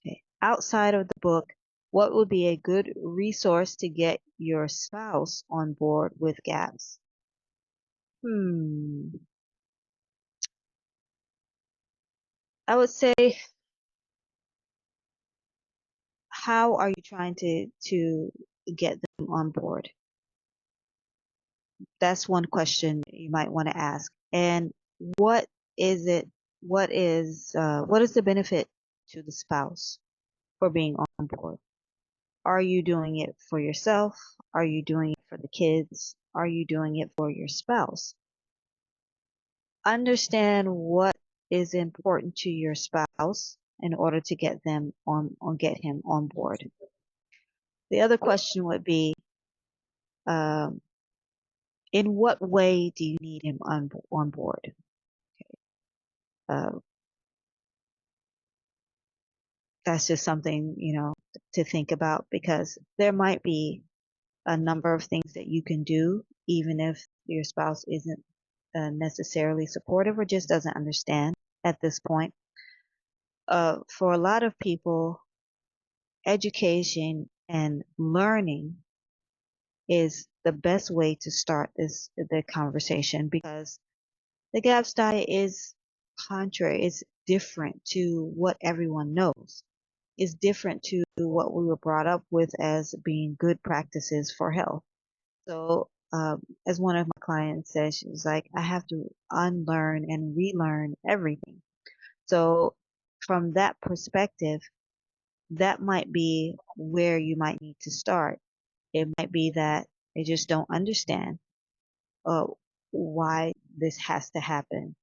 Okay. Outside of the book, what would be a good resource to get your spouse on board with GAPS? Hmm. I would say, how are you trying to get them on board? That's one question you might want to ask. And what is it? What is the benefit to the spouse for being on board? Are you doing it for yourself? Are you doing it for the kids? Are you doing it for your spouse? Understand what is important to your spouse in order to get get him on board. The other question would be, um, in what way do you need him on board? Uh, that's just something, to think about because there might be a number of things that you can do, even if your spouse isn't necessarily supportive or just doesn't understand at this point. For a lot of people, education and learning is the best way to start the conversation because the GAPS diet is contrary, it's different to what everyone knows. Is different to what we were brought up with as being good practices for health. So, as one of my clients says, she was like, I have to unlearn and relearn everything. So, from that perspective, that might be where you might need to start. It might be that they just don't understand uh, why this has to happen.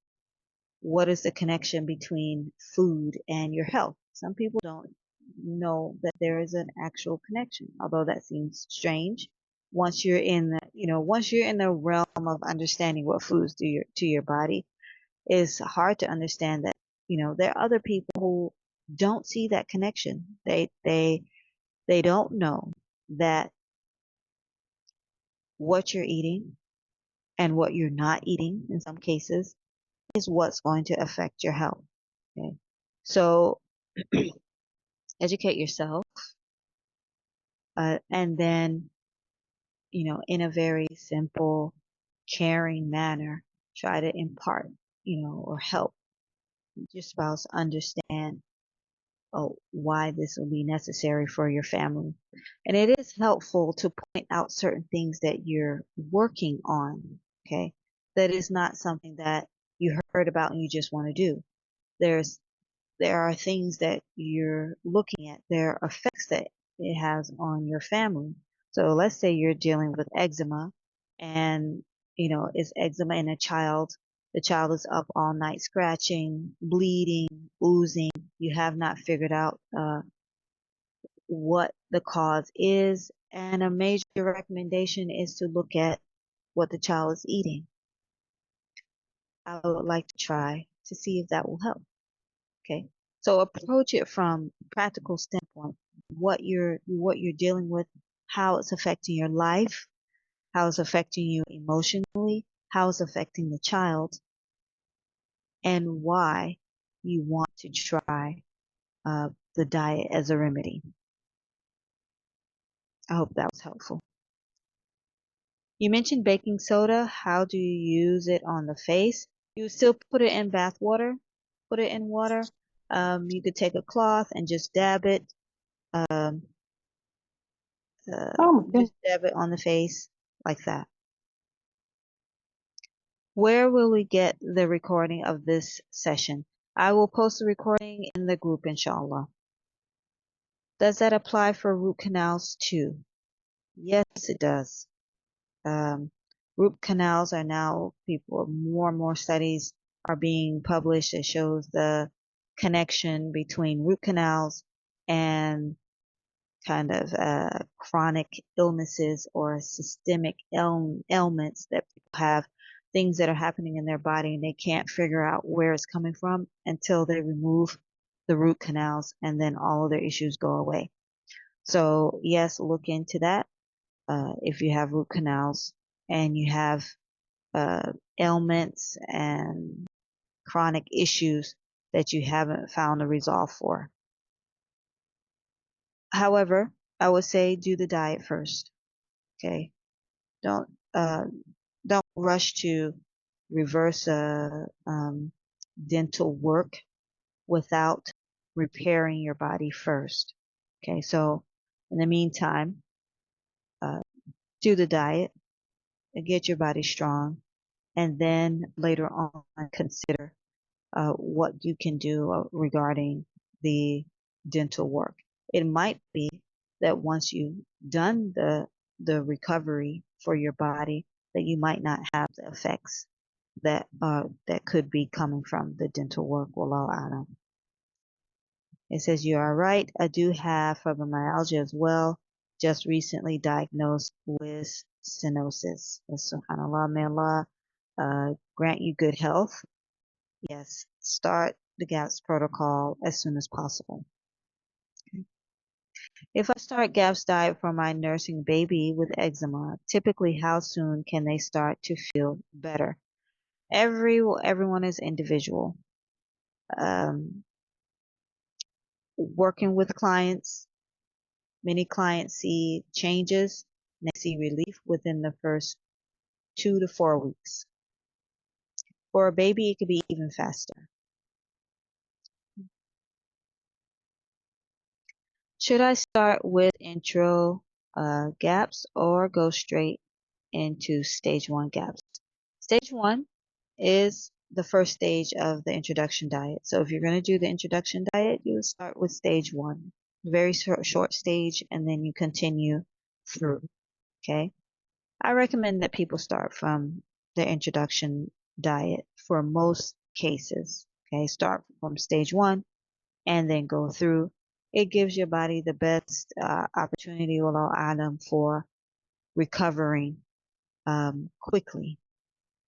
What is the connection between food and your health? Some people don't know that there is an actual connection, although that seems strange. Once you're in the realm of understanding what foods do to your body, it's hard to understand that, there are other people who don't see that connection. They don't know that what you're eating and what you're not eating in some cases is what's going to affect your health. Okay. So educate yourself, and then, in a very simple, caring manner, try to impart, or help your spouse understand why this will be necessary for your family. And it is helpful to point out certain things that you're working on, okay? That is not something that you heard about and you just want to do. There are things that you're looking at. There are effects that it has on your family. So let's say you're dealing with eczema and, it's eczema in a child. The child is up all night scratching, bleeding, oozing. You have not figured out what the cause is. And a major recommendation is to look at what the child is eating. I would like to try to see if that will help. Okay. So approach it from a practical standpoint, what you're dealing with, how it's affecting your life, how it's affecting you emotionally, how it's affecting the child, and why you want to try the diet as a remedy. I hope that was helpful. You mentioned baking soda. How do you use it on the face? You still put it in bath water. Put it in water. You could take a cloth and just dab it. Um, just dab it on the face like that. Where will we get the recording of this session? I will post the recording in the group, inshallah. Does that apply for root canals too? Yes, it does. Root canals are now more and more studies are being published that shows the connection between root canals and kind of chronic illnesses or systemic ailments that people have, things that are happening in their body and they can't figure out where it's coming from until they remove the root canals, and then all of their issues go away. So yes, look into that. If you have root canals and you have ailments and chronic issues that you haven't found a resolve for. However, I would say do the diet first. Okay. Don't rush to reverse dental work without repairing your body first. Okay. So in the meantime, do the diet, get your body strong, and then later on consider what you can do regarding the dental work. It might be that once you've done the recovery for your body, that you might not have the effects that could be coming from the dental work. Wallahu a'lam. It says you are right. I do have fibromyalgia as well. Just recently diagnosed with stenosis. Subhanallah, may Allah grant you good health. Yes, start the GAPS protocol as soon as possible. Okay. If I start GAPS diet for my nursing baby with eczema, typically how soon can they start to feel better? Everyone is individual. Working with clients, many clients see changes and they see relief within the first 2 to 4 weeks. For a baby, it could be even faster. Should I start with intro GAPS or go straight into stage 1 GAPS? Stage 1 is the first stage of the introduction diet. So if you're going to do the introduction diet, you start with stage 1, very short stage, and then you continue through. Okay. I recommend that people start from the introduction diet for most cases. Okay. Start from stage 1 and then go through. It gives your body the best opportunity, wallahu alam, for recovering quickly.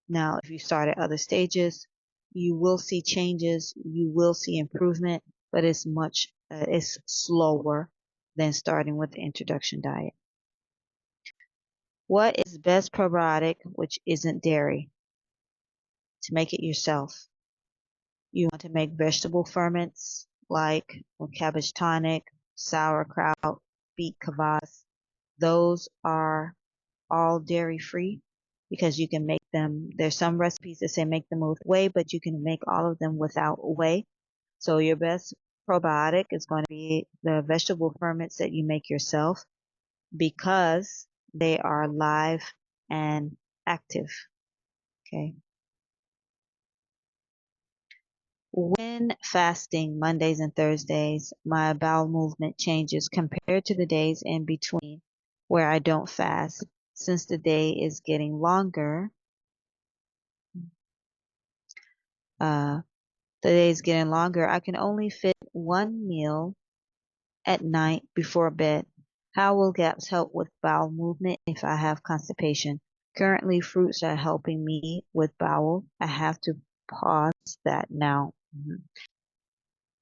Now, if you start at other stages, you will see changes, you will see improvement, but it's slower than starting with the introduction diet. What is best probiotic which isn't dairy? To make it yourself. You want to make vegetable ferments like cabbage tonic, sauerkraut, beet kvass. Those are all dairy free. because you can make them. There's some recipes that say make them with whey, but you can make all of them without whey. So your best probiotic is going to be the vegetable ferments that you make yourself because they are live and active. Okay. When fasting Mondays and Thursdays, my bowel movement changes compared to the days in between where I don't fast. Since the day is getting longer, the day is getting longer, I can only fit one meal at night before bed. How will gaps help with bowel movement if I have constipation? Currently, fruits are helping me with bowel. I have to pause that now.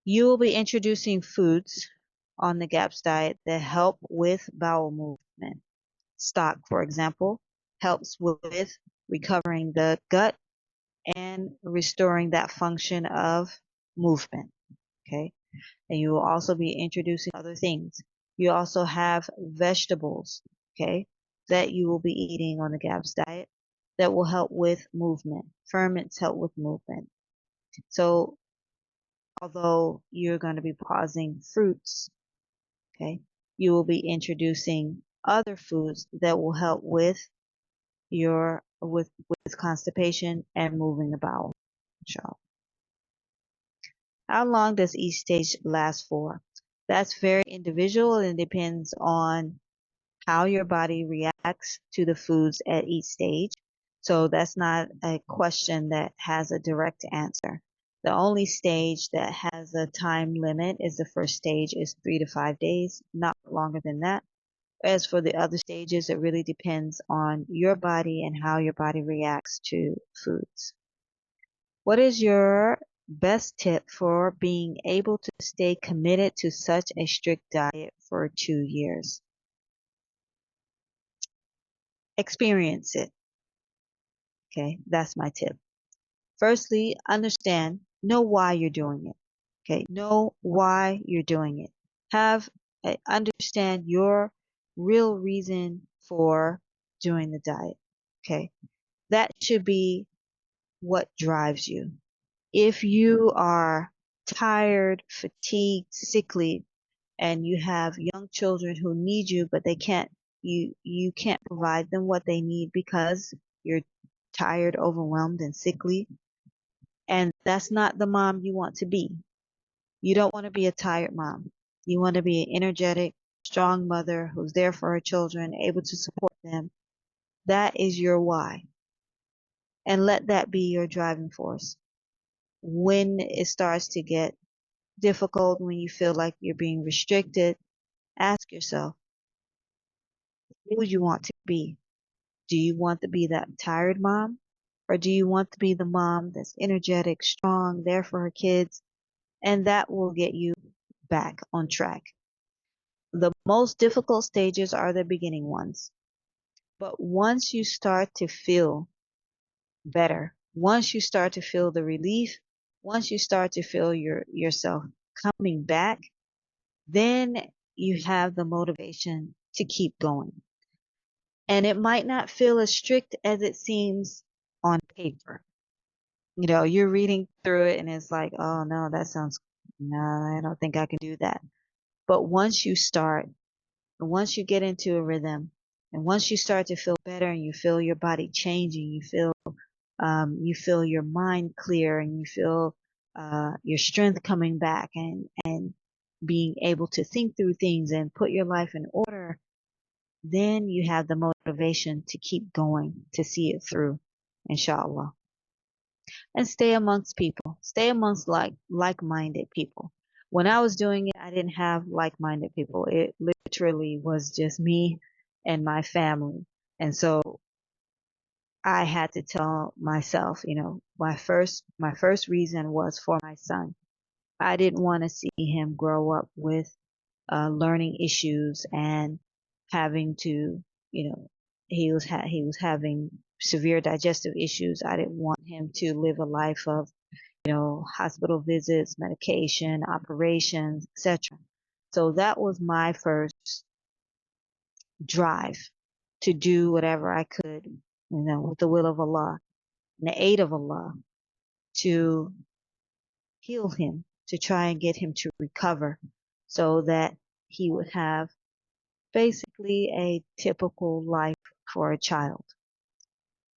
You will be introducing foods on the GAPS diet that help with bowel movement. Stock, for example, helps with recovering the gut and restoring that function of movement. Okay. And you will also be introducing other things. You also have vegetables, okay, that you will be eating on the GAPS diet that will help with movement. Ferments help with movement. So although you're going to be pausing fruits, okay, you will be introducing other foods that will help with your with constipation and moving the bowel. How long does each stage last for? That's very individual and depends on how your body reacts to the foods at each stage. So that's not a question that has a direct answer. The only stage that has a time limit is the first stage is 3 to 5 days, not longer than that. As for the other stages, it really depends on your body and how your body reacts to foods. What is your best tip for being able to stay committed to such a strict diet for 2 years? Experience it. Okay, that's my tip. Firstly, know why you're doing it. Okay, know why you're doing it. Understand your real reason for doing the diet. Okay, that should be what drives you. If you are tired, fatigued, sickly, and you have young children who need you, but you can't provide them what they need because you're tired, overwhelmed, and sickly, and that's not the mom you want to be. You don't want to be a tired mom. You want to be an energetic, strong mother who's there for her children, able to support them. That is your why. And let that be your driving force. When it starts to get difficult, when you feel like you're being restricted, ask yourself, who would you want to be? Do you want to be that tired mom? Or do you want to be the mom that's energetic, strong, there for her kids? And that will get you back on track. The most difficult stages are the beginning ones. But once you start to feel better, once you start to feel the relief, once you start to feel yourself coming back, then you have the motivation to keep going. And it might not feel as strict as it seems on paper. You know, you're reading through it and it's like, oh no, no, I don't think I can do that. But once you start, once you get into a rhythm, and once you start to feel better and you feel your body changing, you feel your mind clear and you feel your strength coming back and being able to think through things and put your life in order, then you have the motivation to keep going, to see it through, inshallah. And stay amongst people. Stay amongst like-minded people. When I was doing it, I didn't have like-minded people. It literally was just me and my family. And so I had to tell myself, you know, my first reason was for my son. I didn't want to see him grow up with learning issues and having to, you know, he was having severe digestive issues. I didn't want him to live a life of, you know, hospital visits, medication, operations, etc. So that was my first drive to do whatever I could with the will of Allah and the aid of Allah to heal him, to try and get him to recover so that he would have basically a typical life for a child.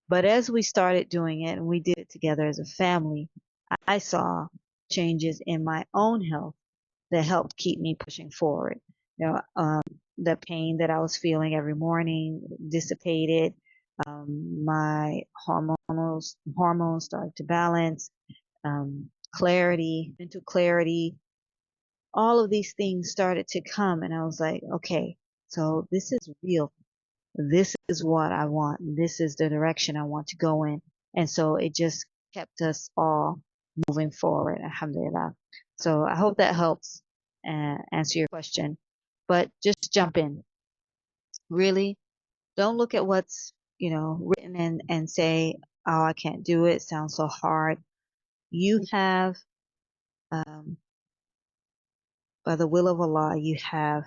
But as we started doing it and we did it together as a family, I saw changes in my own health that helped keep me pushing forward. The pain that I was feeling every morning dissipated. My hormones started to balance. Clarity, mental clarity, all of these things started to come, and I was like, okay, so this is real. This is what I want. This is the direction I want to go in. And so it just kept us all moving forward. Alhamdulillah. So I hope that helps answer your question. But just jump in. Really, don't look at what's, written and say, oh, I can't do it. It sounds so hard. You have, by the will of Allah, you have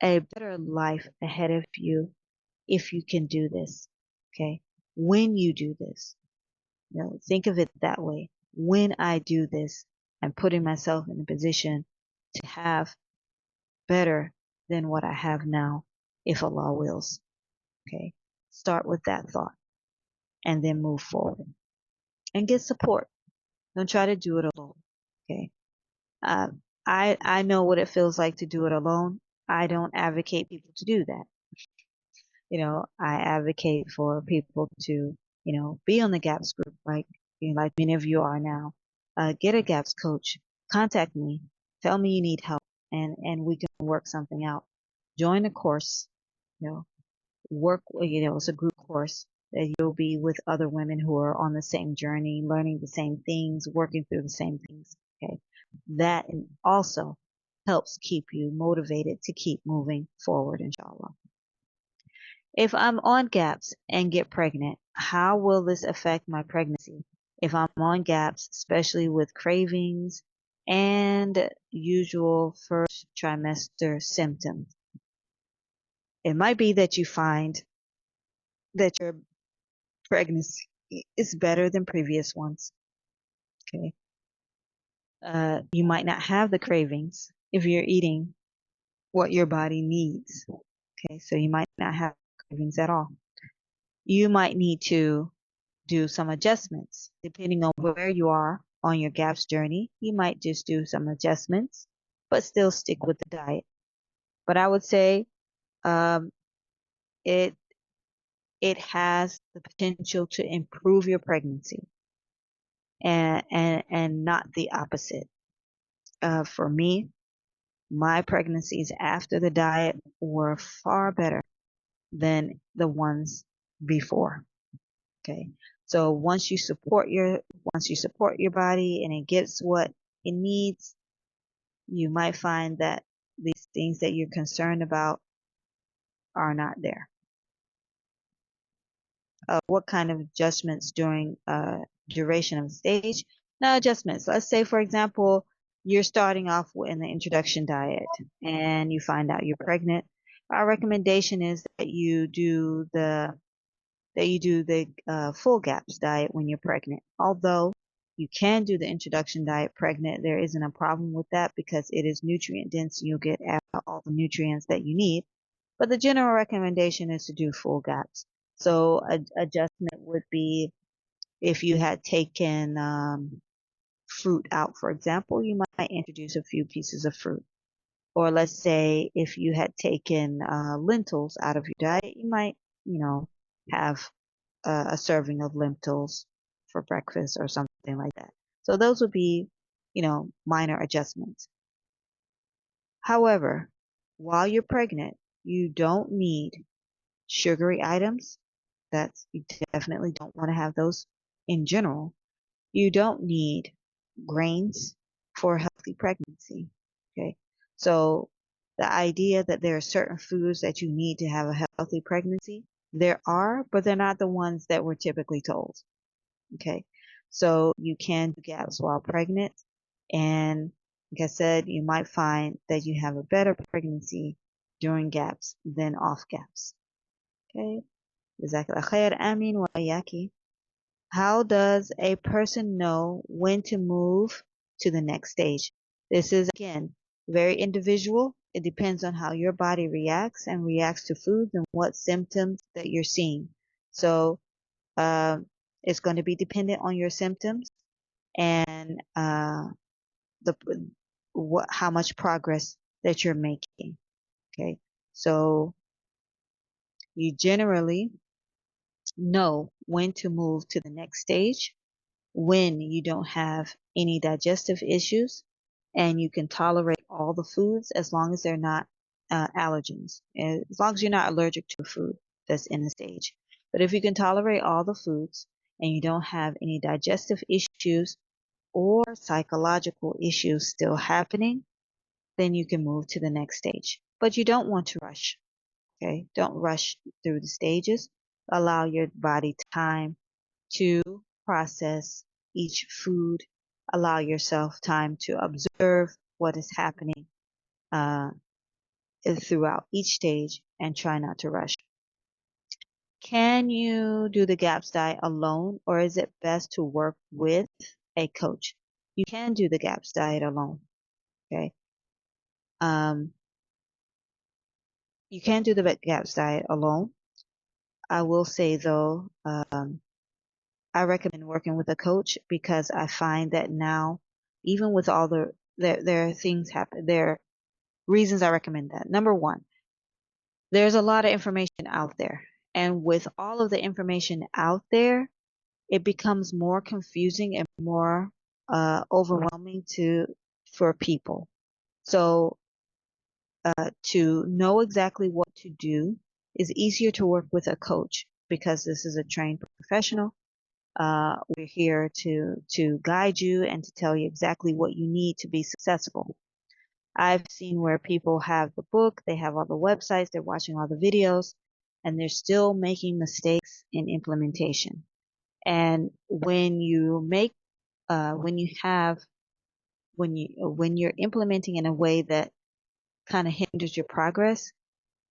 a better life ahead of you if you can do this. Okay. When you do this, think of it that way. When I do this, I'm putting myself in a position to have better than what I have now, if Allah wills. Okay. Start with that thought and then move forward and get support. Don't try to do it alone. Okay. I know what it feels like to do it alone. I don't advocate people to do that. I advocate for people to, be on the GAPS group, like many of you are now. Get a GAPS coach. Contact me. Tell me you need help, and we can work something out. Join a course. Work. It's a group course that you'll be with other women who are on the same journey, learning the same things, working through the same things. Okay, that also helps keep you motivated to keep moving forward, inshallah. If I'm on GAPS and get pregnant, how will this affect my pregnancy? If I'm on GAPS, especially with cravings and usual first trimester symptoms, it might be that you find that your pregnancy is better than previous ones. Okay. You might not have the cravings if you're eating what your body needs. Okay. So you might not have cravings at all. You might need to do some adjustments depending on where you are on your GAPS journey. You might just do some adjustments, but still stick with the diet. But I would say it has the potential to improve your pregnancy, and not the opposite. For me, my pregnancies after the diet were far better than the ones before. Okay. So once you support your body and it gets what it needs, you might find that these things that you're concerned about are not there. What kind of adjustments during duration of the stage? No adjustments. Let's say, for example, you're starting off in the introduction diet and you find out you're pregnant. Our recommendation is that you do the full GAPS diet when you're pregnant. Although you can do the introduction diet pregnant, there isn't a problem with that because it is nutrient dense. You'll get all the nutrients that you need. But the general recommendation is to do full GAPS. So adjustment would be if you had taken fruit out, for example, you might introduce a few pieces of fruit. Or let's say if you had taken lentils out of your diet, you might, have a serving of lentils for breakfast or something like that. So those would be, minor adjustments. However, while you're pregnant, you don't need sugary items. You definitely don't want to have those in general. You don't need grains for a healthy pregnancy. Okay. So the idea that there are certain foods that you need to have a healthy pregnancy, there are, but they're not the ones that we're typically told. Okay. So you can do GAPS while pregnant. And like I said, you might find that you have a better pregnancy during GAPS than off GAPS. Okay. Jazakallah khair. Amin wa iyaki. How does a person know when to move to the next stage? This is, again, very individual. It depends on how your body reacts and reacts to foods and what symptoms that you're seeing. So it's going to be dependent on your symptoms and the how much progress that you're making. Okay, so you generally know when to move to the next stage when you don't have any digestive issues and you can tolerate all the foods as long as they're not allergens, as long as you're not allergic to a food that's in the stage. But if you can tolerate all the foods and you don't have any digestive issues or psychological issues still happening, then you can move to the next stage. But you don't want to rush, okay? Don't rush through the stages. Allow your body time to process each food. Allow yourself time to observe what is happening uh, throughout each stage and try not to rush. Can you do the GAPS diet alone, or is it best to work with a coach? You can do the GAPS diet alone, okay? You can do the GAPS diet alone. I will say though, I recommend working with a coach because I find that now, even with all there are things happen, there are reasons I recommend that. Number one, there's a lot of information out there. And with all of the information out there, it becomes more confusing and more overwhelming for people. So to know exactly what to do is easier to work with a coach because this is a trained professional. We're here to guide you and to tell you exactly what you need to be successful. I've seen where people have the book, they have all the websites, they're watching all the videos, and they're still making mistakes in implementation. And when you make, when you have, when you're implementing in a way that kind of hinders your progress,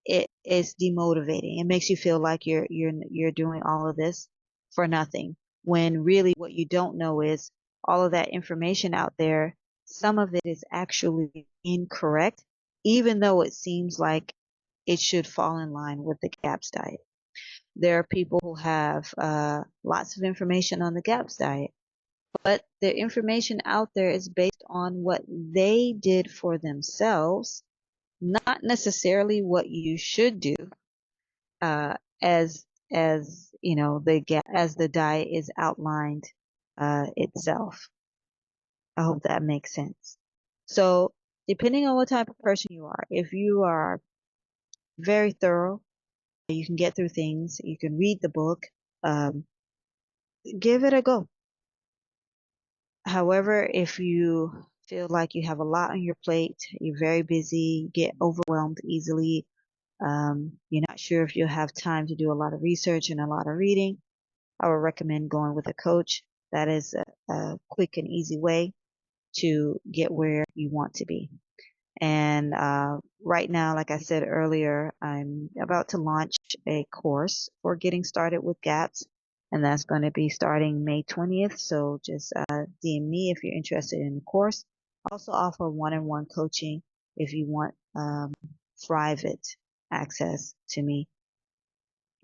it is demotivating. It makes you feel like you're doing all of this for nothing. When really what you don't know is all of that information out there, some of it is actually incorrect, even though it seems like it should fall in line with the GAPS diet. There are people who have lots of information on the GAPS diet, but the information out there is based on what they did for themselves, not necessarily what you should do uh, as you know as the diet is outlined itself. I hope that makes sense. So depending on what type of person you are, if you are very thorough, you can get through things, you can read the book, um, give it a go. However, if you feel like you have a lot on your plate, you're very busy, get overwhelmed easily, you're not sure if you'll have time to do a lot of research and a lot of reading, I would recommend going with a coach. That is a quick and easy way to get where you want to be. And right now, like I said earlier, I'm about to launch a course for getting started with GAPS, and that's going to be starting May 20th. So just DM me if you're interested in the course. I also offer one-on-one coaching if you want private access to me.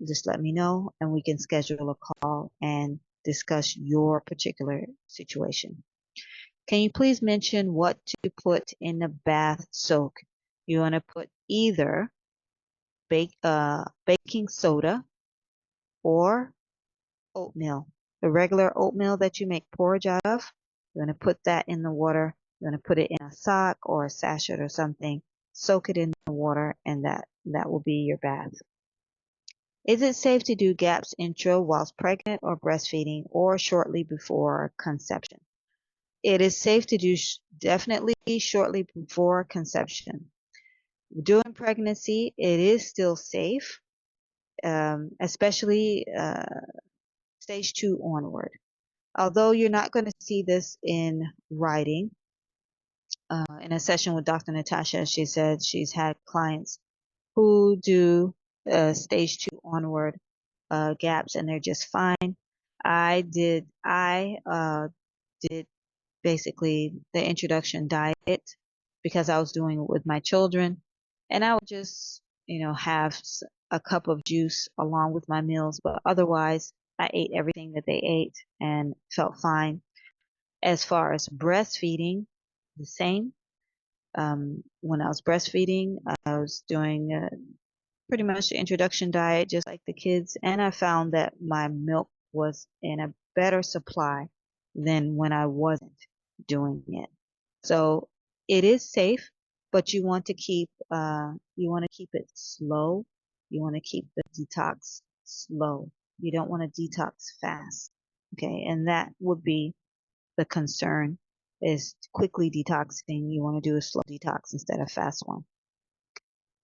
Just let me know and we can schedule a call and discuss your particular situation. Can you please mention what to put in the bath soak? You want to put either baking soda or oatmeal. The regular oatmeal that you make porridge out of, you want to put that in the water. You want to put it in a sock or a sachet or something. Soak it in the water and that will be your bath. Is it safe to do GAPS intro whilst pregnant or breastfeeding or shortly before conception? It is safe to do definitely shortly before conception. During pregnancy, it is still safe, especially stage 2 onward. Although you're not going to see this in writing, in a session with Dr. Natasha, she said she's had clients who do stage 2 onward gaps and they're just fine. I did basically the introduction diet because I was doing it with my children, and I would just, have a cup of juice along with my meals, but otherwise I ate everything that they ate and felt fine. As far as breastfeeding, the same. When I was breastfeeding, I was doing pretty much the introduction diet, just like the kids, and I found that my milk was in a better supply than when I wasn't doing it. So it is safe, but you want to keep it slow. You want to keep the detox slow. You don't want to detox fast. Okay, and that would be the concern is quickly detoxing. You want to do a slow detox instead of fast one.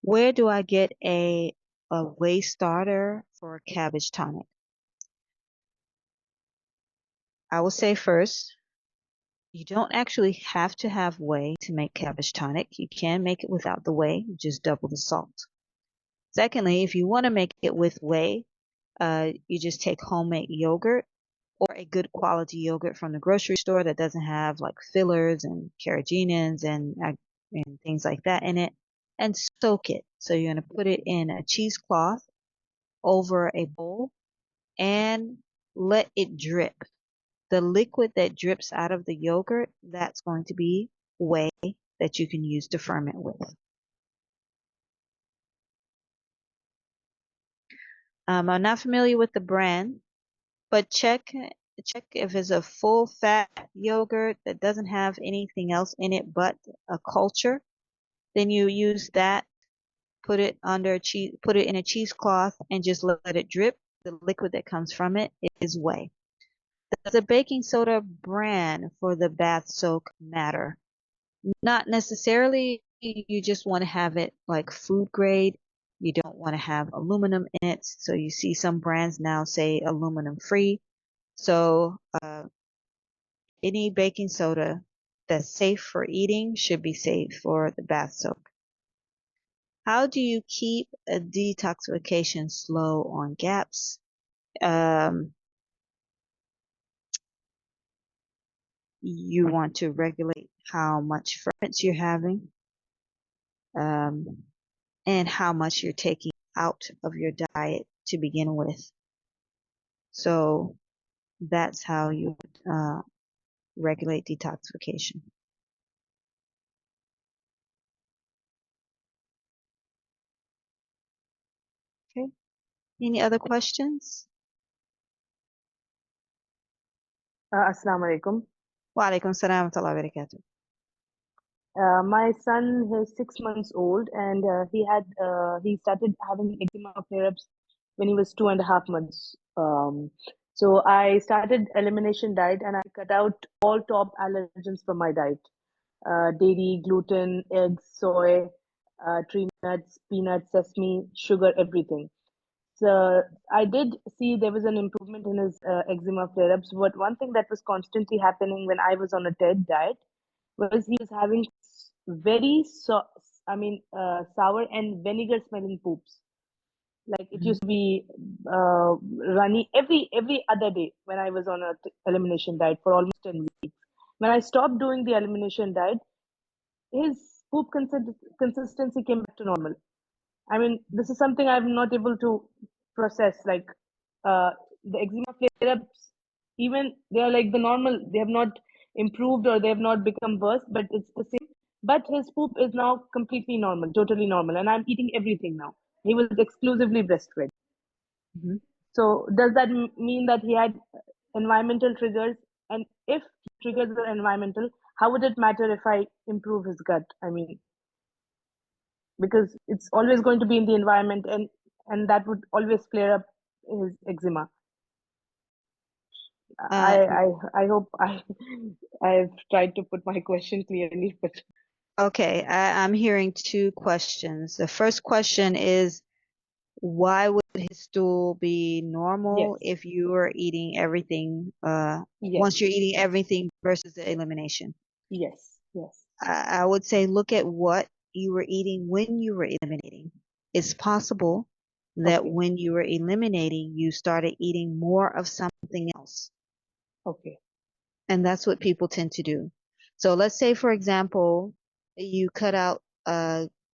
Where do I get a whey starter for cabbage tonic? I will say first, you don't actually have to have whey to make cabbage tonic. You can make it without the whey, just double the salt. Secondly, if you want to make it with whey, you just take homemade yogurt or a good quality yogurt from the grocery store that doesn't have like fillers and carrageenans and things like that in it, and soak it. So you're going to put it in a cheesecloth over a bowl and let it drip. The liquid that drips out of the yogurt, that's going to be whey that you can use to ferment with. I'm not familiar with the brand, but check if it's a full fat yogurt that doesn't have anything else in it but a culture. Then you use that, put it in a cheesecloth and just let it drip. The liquid that comes from it is whey. Does a baking soda brand for the bath soak matter? Not necessarily. You just want to have it like food grade. You don't want to have aluminum in it. So you see some brands now say aluminum free. So any baking soda that's safe for eating should be safe for the bath soak. How do you keep a detoxification slow on gaps? You want to regulate how much ferments you're having, and how much you're taking out of your diet to begin with. So that's how you would regulate detoxification. Okay. Any other questions? Assalamu alaikum. Wa alaikum salam wa rahmatullahi wa barakatuh. My son is 6 months old, and he started having eczema flare-ups when he was 2.5 months. So I started elimination diet, and I cut out all top allergens from my diet: dairy, gluten, eggs, soy, tree nuts, peanuts, sesame, sugar, everything. So I did see there was an improvement in his eczema flare-ups, but one thing that was constantly happening when I was on a TED diet was he was having very sour and vinegar smelling poops. Like it used to be runny every other day when I was on a elimination diet for almost 10 weeks. When I stopped doing the elimination diet, his poop consistency came back to normal. I mean, this is something I'm not able to process. Like the eczema flare-ups, even they are like the normal. They have not improved or they have not become worse, but it's the same. But his poop is now completely normal, totally normal, and I'm eating everything now. He was exclusively breastfed. Mhm. So does that mean that he had environmental triggers? And if triggers are environmental, how would it matter if I improve his gut? I mean, because it's always going to be in the environment, and that would always flare up his eczema. Uh, I hope I've tried to put my question clearly, but okay, I'm hearing two questions. The first question is, why would his stool be normal yes, if you are eating everything, yes, once you're eating everything versus the elimination? yes, yes. I would say look at what you were eating when you were eliminating. It's possible that Okay. when you were eliminating, you started eating more of something else. Okay. And that's what people tend to do. So let's say, for example, you cut out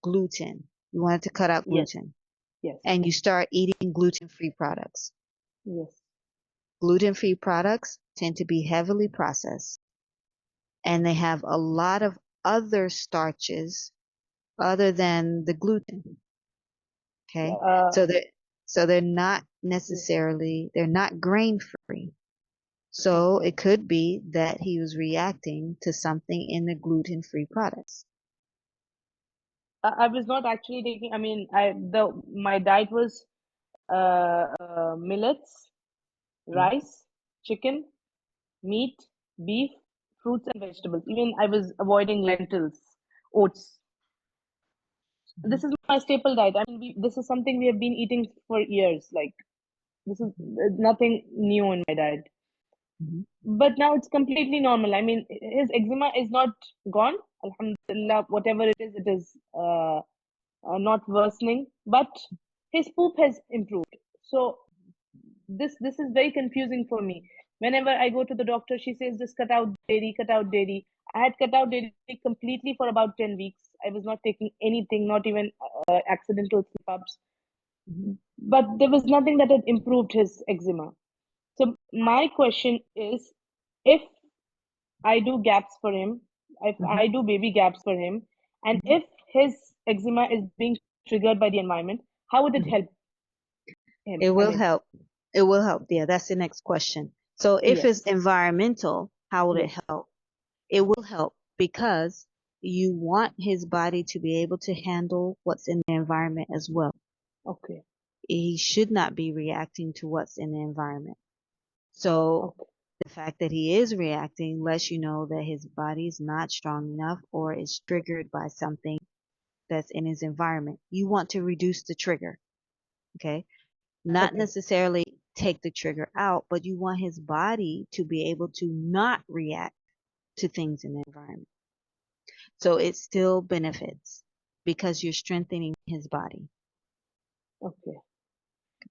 gluten. You wanted to cut out Yes. gluten Yes. and you start eating gluten-free products. Yes. Gluten-free products tend to be heavily processed and they have a lot of other starches other than the gluten. Okay. Uh, So they're not yes. necessarily, they're not grain free. So Okay. it could be that he was reacting to something in the gluten-free products. I was not actually taking, I mean, my diet was millets, Mhm. rice, chicken, meat, beef, fruits and vegetables. Even I was avoiding lentils, oats. This Mhm. is my staple diet. I mean, this is something we have been eating for years. Like, this is Mhm. nothing new in my diet. Mhm. But now it's completely normal. I mean, his eczema is not gone. Alhamdulillah, whatever it is not worsening. But his poop has improved. So this is very confusing for me. Whenever I go to the doctor, she says just cut out dairy, cut out dairy. I had cut out dairy completely for about 10 weeks. I was not taking anything, not even accidental slip ups. Mhm. But there was nothing that had improved his eczema. So my question is, if I do gaps for him, if Mhm. I do baby gaps for him, and Mhm. if his eczema is being triggered by the environment, how would it Mhm. help him? It I will mean, help. It will help. Yeah, that's the next question. So if it's yes, environmental, how will it yes, help? It will help because you want his body to be able to handle what's in the environment as well. okay, He should not be reacting to what's in the environment. So okay, the fact that he is reacting lets you know that his body is not strong enough or is triggered by something that's in his environment. You want to reduce the trigger, okay? Not okay, necessarily take the trigger out, but you want his body to be able to not react to things in the environment. So it still benefits because you're strengthening his body. okay.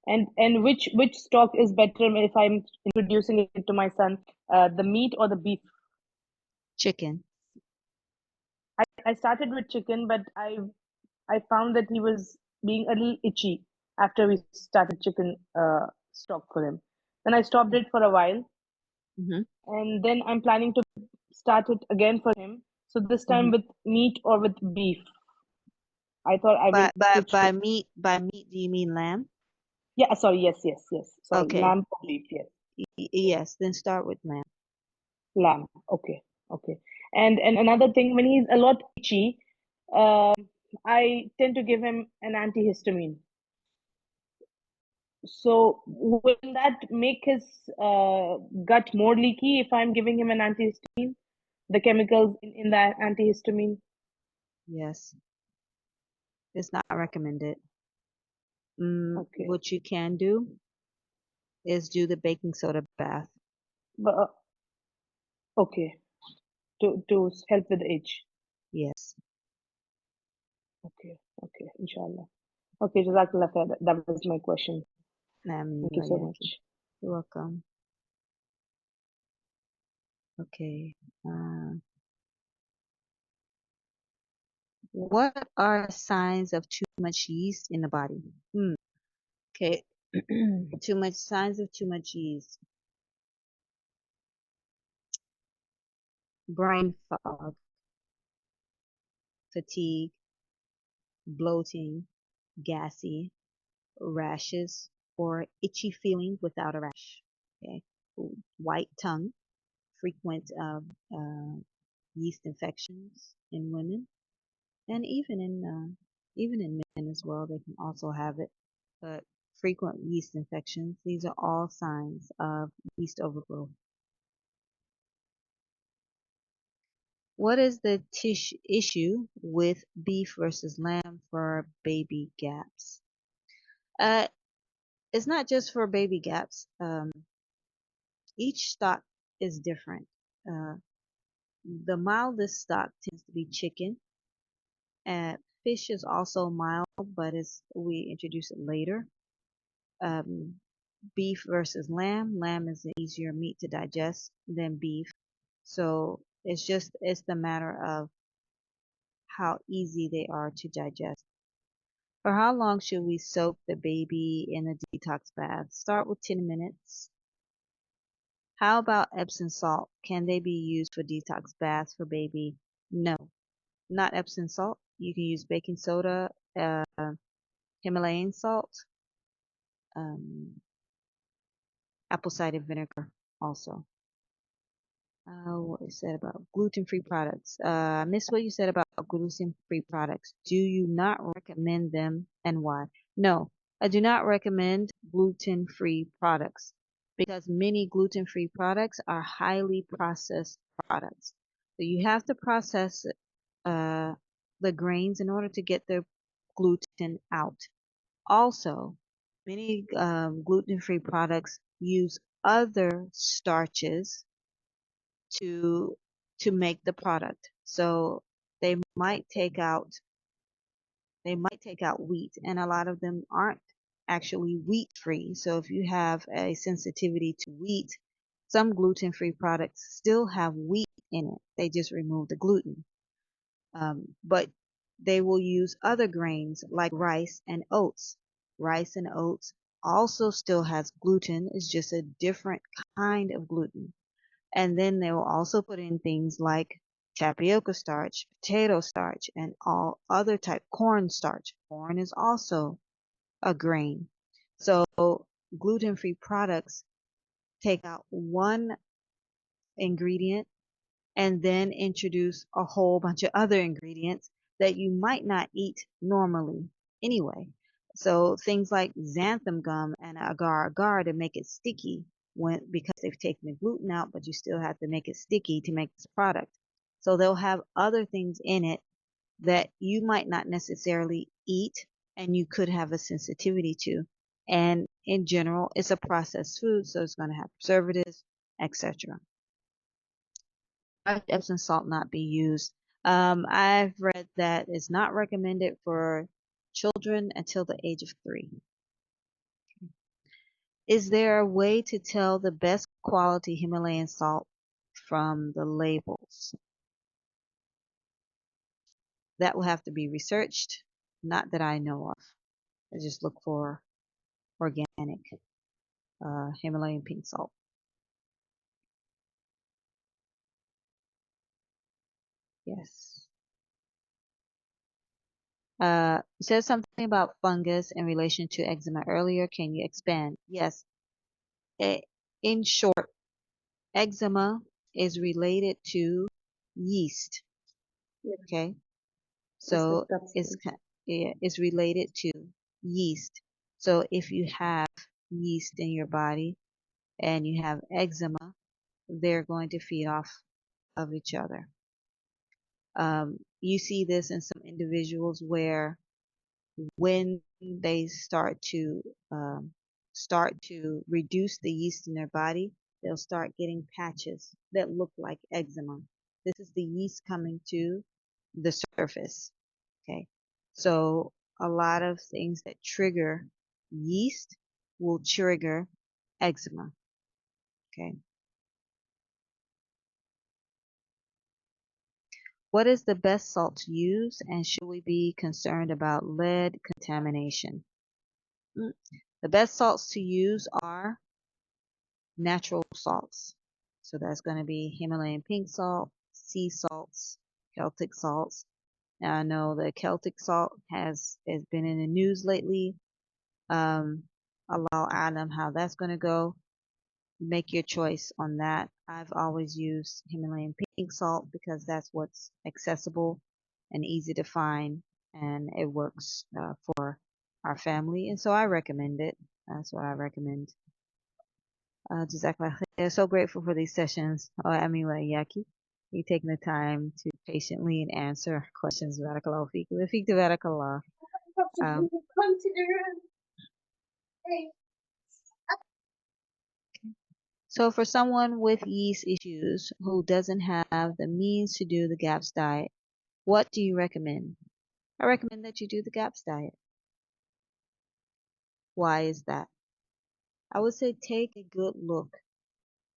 And which stock is better if I'm introducing it to my son, the meat or the beef? Chicken. I started with chicken, but I found that he was being a little itchy after we started chicken stock for him. Then I stopped it for a while, Hmm. and then I'm planning to start it again for him. So this time Hmm. with meat or with beef. I thought I will By by switch to, by meat by meat do you mean lamb? yeah, sorry, yes. Sorry, Okay. lamb or beef, yes. Yes, then start with lamb. Lamb. Okay. Okay. And another thing, when he's a lot itchy, um, I tend to give him an antihistamine. So will that make his gut more leaky if I'm giving him an antihistamine? The chemicals in that antihistamine? Yes. It's not recommended. Okay. What you can do is do the baking soda bath. But okay. To help with the itch. Yes. Okay. Okay. Inshallah. Okay. Jazakallah khair. That was my question. Thank you so Yaki. much. You're welcome. Okay. What are signs of too much yeast in the body? Okay. Too much signs of too much yeast. Brain fog, fatigue, bloating, gassy, rashes, or itchy feeling without a rash. Okay. White tongue, frequent yeast infections in women, and even in men as well. They can also have it, but frequent yeast infections. These are all signs of yeast overgrowth. What is the issue with beef versus lamb for baby gaps? Uh, it's not just for baby gaps. Each stock is different. Uh, the mildest stock tends to be chicken. Fish is also mild, but we introduce it later. beef versus lamb. Lamb is an easier meat to digest than beef. So it's the matter of how easy they are to digest. For how long should we soak the baby in a detox bath? Start with 10 minutes. How about Epsom salt? Can they be used for detox baths for baby? No, not Epsom salt. You can use baking soda, uh, Himalayan salt, um, apple cider vinegar also. What you said about gluten-free products. I missed what you said about gluten-free products. Do you not recommend them and why? No, I do not recommend gluten-free products because many gluten-free products are highly processed products. So you have to process the grains in order to get the gluten out. Also, many gluten-free products use other starches to make the product. So they might take out wheat, and a lot of them aren't actually wheat free. So if you have a sensitivity to wheat, some gluten free products still have wheat in it. They just remove the gluten. But they will use other grains like rice and oats. Rice and oats also still has gluten, it's just a different kind of gluten. And then they will also put in things like tapioca starch, potato starch, and all other type corn starch. Corn is also a grain. So gluten-free products take out one ingredient and then introduce a whole bunch of other ingredients that you might not eat normally anyway. So things like xanthan gum and agar agar to make it sticky because they've taken the gluten out, but you still have to make it sticky to make this product. So they'll have other things in it that you might not necessarily eat and you could have a sensitivity to. And in general, it's a processed food, so it's going to have preservatives, etc. Why should Epsom salt not be used? I've read that it's not recommended for children until the age of 3. Is there a way to tell the best quality Himalayan salt from the labels? That will have to be researched. Not that I know of. I just look for organic Himalayan pink salt. Yes. You said something about fungus in relation to eczema earlier. Can you expand? Yes. In short, eczema is related to yeast. Okay. So it's related to yeast. So if you have yeast in your body and you have eczema, they're going to feed off of each other. You see this in some individuals where when they start to reduce the yeast in their body, they'll start getting patches that look like eczema. This is the yeast coming to the surface. Okay. So a lot of things that trigger yeast will trigger eczema. Okay. What is the best salt to use, and should we be concerned about lead contamination? The best salts to use are natural salts. So that's going to be Himalayan pink salt, sea salts, Celtic salts. Now I know the Celtic salt has been in the news lately. Allow Adam how that's going to go. Make your choice on that. I've always used Himalayan pink salt because that's what's accessible and easy to find, and it works for our family, and so I recommend it. That's what I recommend. Jazakallah khair. So grateful for these sessions. Anyway, Yaki, you taking the time to patiently and answer questions. Barakallahu feek. Wa feek barakallah. So for someone with yeast issues who doesn't have the means to do the GAPS diet, what do you recommend? I recommend that you do the GAPS diet. Why is that? I would say take a good look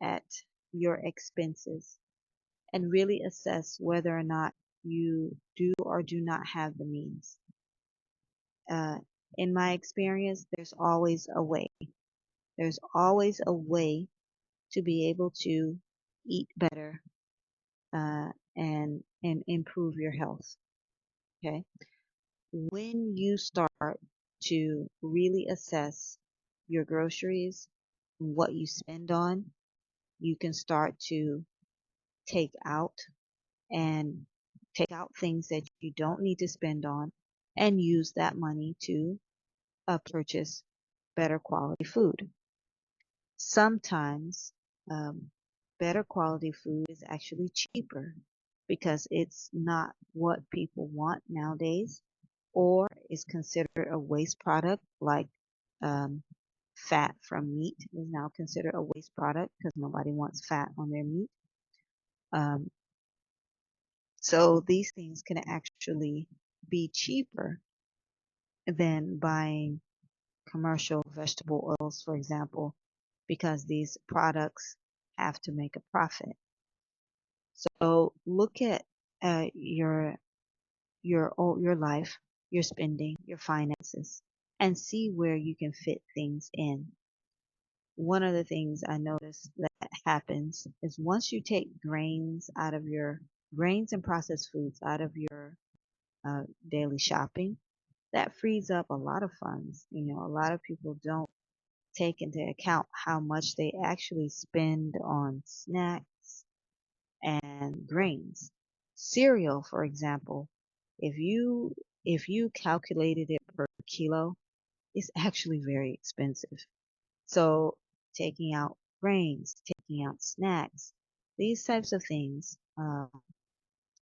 at your expenses and really assess whether or not you do or do not have the means. Uh, in my experience, there's always a way. There's always a way to be able to eat better and improve your health. Okay. When you start to really assess your groceries, what you spend on, you can start to take out and take out things that you don't need to spend on and use that money to purchase better quality food. Sometimes better quality food is actually cheaper because it's not what people want nowadays or is considered a waste product like um, fat from meat is now considered a waste product because nobody wants fat on their meat. Um, so these things can actually be cheaper than buying commercial vegetable oils, for example, because these products have to make a profit. So look at your life, your spending, your finances, and see where you can fit things in. One of the things I noticed that happens is once you take grains and processed foods out of your daily shopping, that frees up a lot of funds. A lot of people don't take into account how much they actually spend on snacks and grains. Cereal, for example, if you calculated it per kilo, it's actually very expensive. So taking out grains, taking out snacks, these types of things,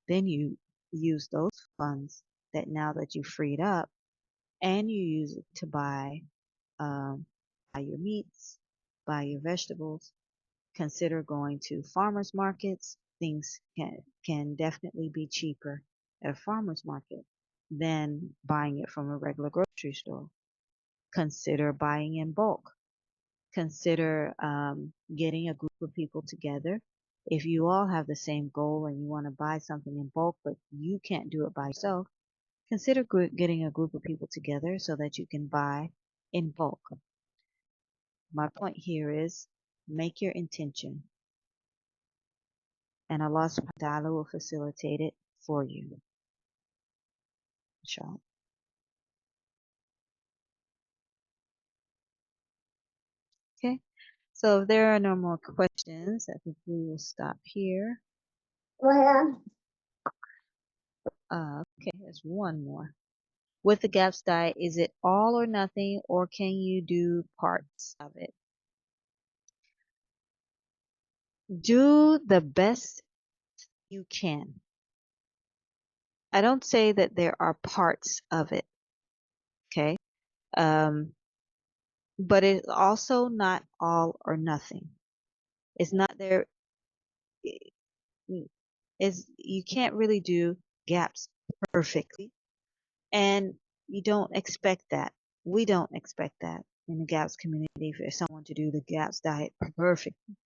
then you use those funds that now that you freed up and you use it to um, buy your meats, buy your vegetables, consider going to farmers markets. Things can definitely be cheaper at a farmers market than buying it from a regular grocery store. Consider buying in bulk. Consider getting a group of people together. If you all have the same goal and you want to buy something in bulk, but you can't do it by yourself, consider getting a group of people together so that you can buy in bulk. My point here is make your intention, and Allah subhanahu wa ta'ala will facilitate it for you. Inshallah. Okay, so if there are no more questions, I think we will stop here. Well, Okay, there's one more. With the GAPS diet, is it all or nothing, or can you do parts of it? Do the best you can. I don't say that there are parts of it, okay? But it's also not all or nothing. It's not there. Is you can't really do GAPS perfectly, and you don't expect that. We don't expect that in the GAPS community for someone to do the GAPS diet perfectly.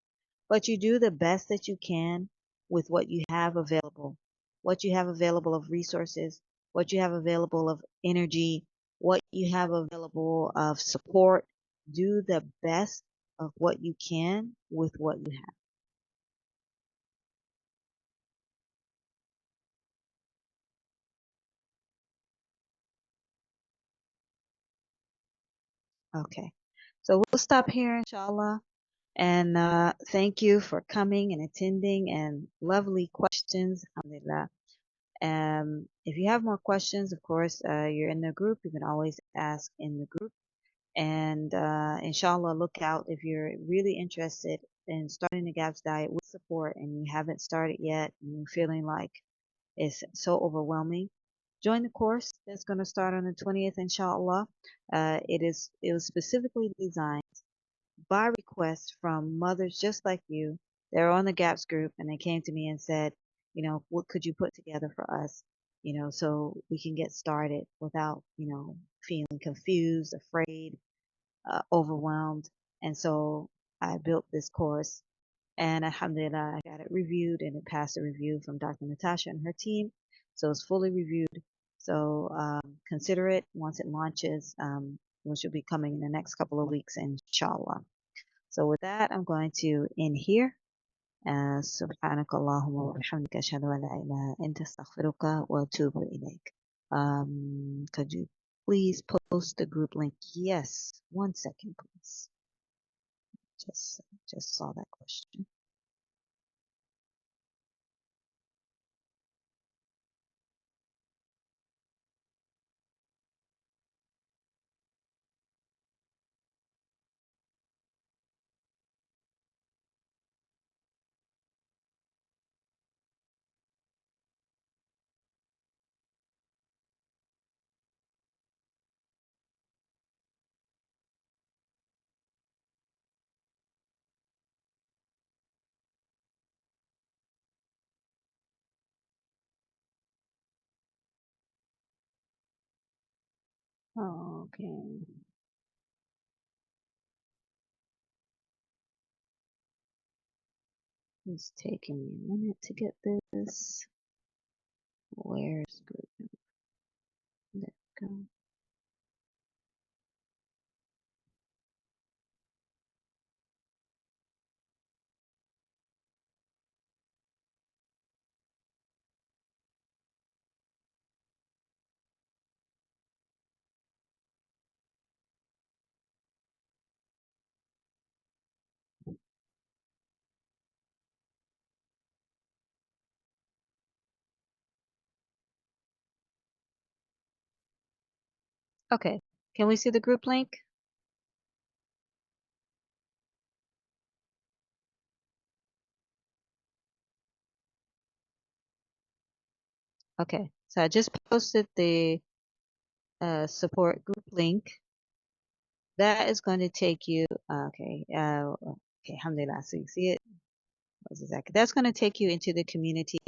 But you do the best that you can with what you have available, what you have available of resources, what you have available of energy, what you have available of support. Do the best of what you can with what you have. Okay. So we'll stop here, inshallah. And thank you for coming and attending and lovely questions. Alhamdulillah. If you have more questions, of course, you're in the group. You can always ask in the group. And inshallah, look out if you're really interested in starting the GAPS diet with support and you haven't started yet and you're feeling like it's so overwhelming. Join the course that's going to start on the 20th, inshallah. It was specifically designed by request from mothers just like you. They're on the GAPS group and they came to me and said, what could you put together for us, so we can get started without, feeling confused, afraid, overwhelmed. And so I built this course, and alhamdulillah, I got it reviewed, and it passed a review from Dr. Natasha and her team. So it's fully reviewed. So consider it once it launches, which will be coming in the next couple of weeks, inshallah. So with that, I'm going to end here. سبحانك اللهم وبحمدك أشهد أن لا إله إلا أنت أستغفرك وأتوب إليك. Could you please post the group link? Yes. 1 second, please. Just saw that question. Okay. It's taking me a minute to get this. Where's group? There we go. Okay. Can we see the group link? Okay. So I just posted the support group link. That is going to take you. Okay. Okay. Alhamdulillah. So you see it. That's going to take you into the community.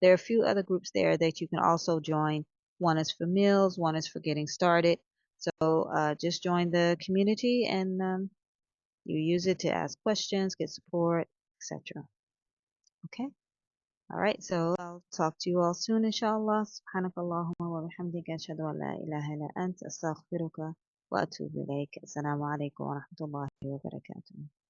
There are a few other groups there that you can also join. One is for meals, one is for getting started. So just join the community, and you use it to ask questions, get support, etc. Okay? All right. So I'll talk to you all soon, inshallah. Subhanakallahumma wa bihamdika ashhadu an la ilaha illa anta astaghfiruka wa atubu ilayk. Assalamu alaikum wa rahmatullahi wa barakatuh.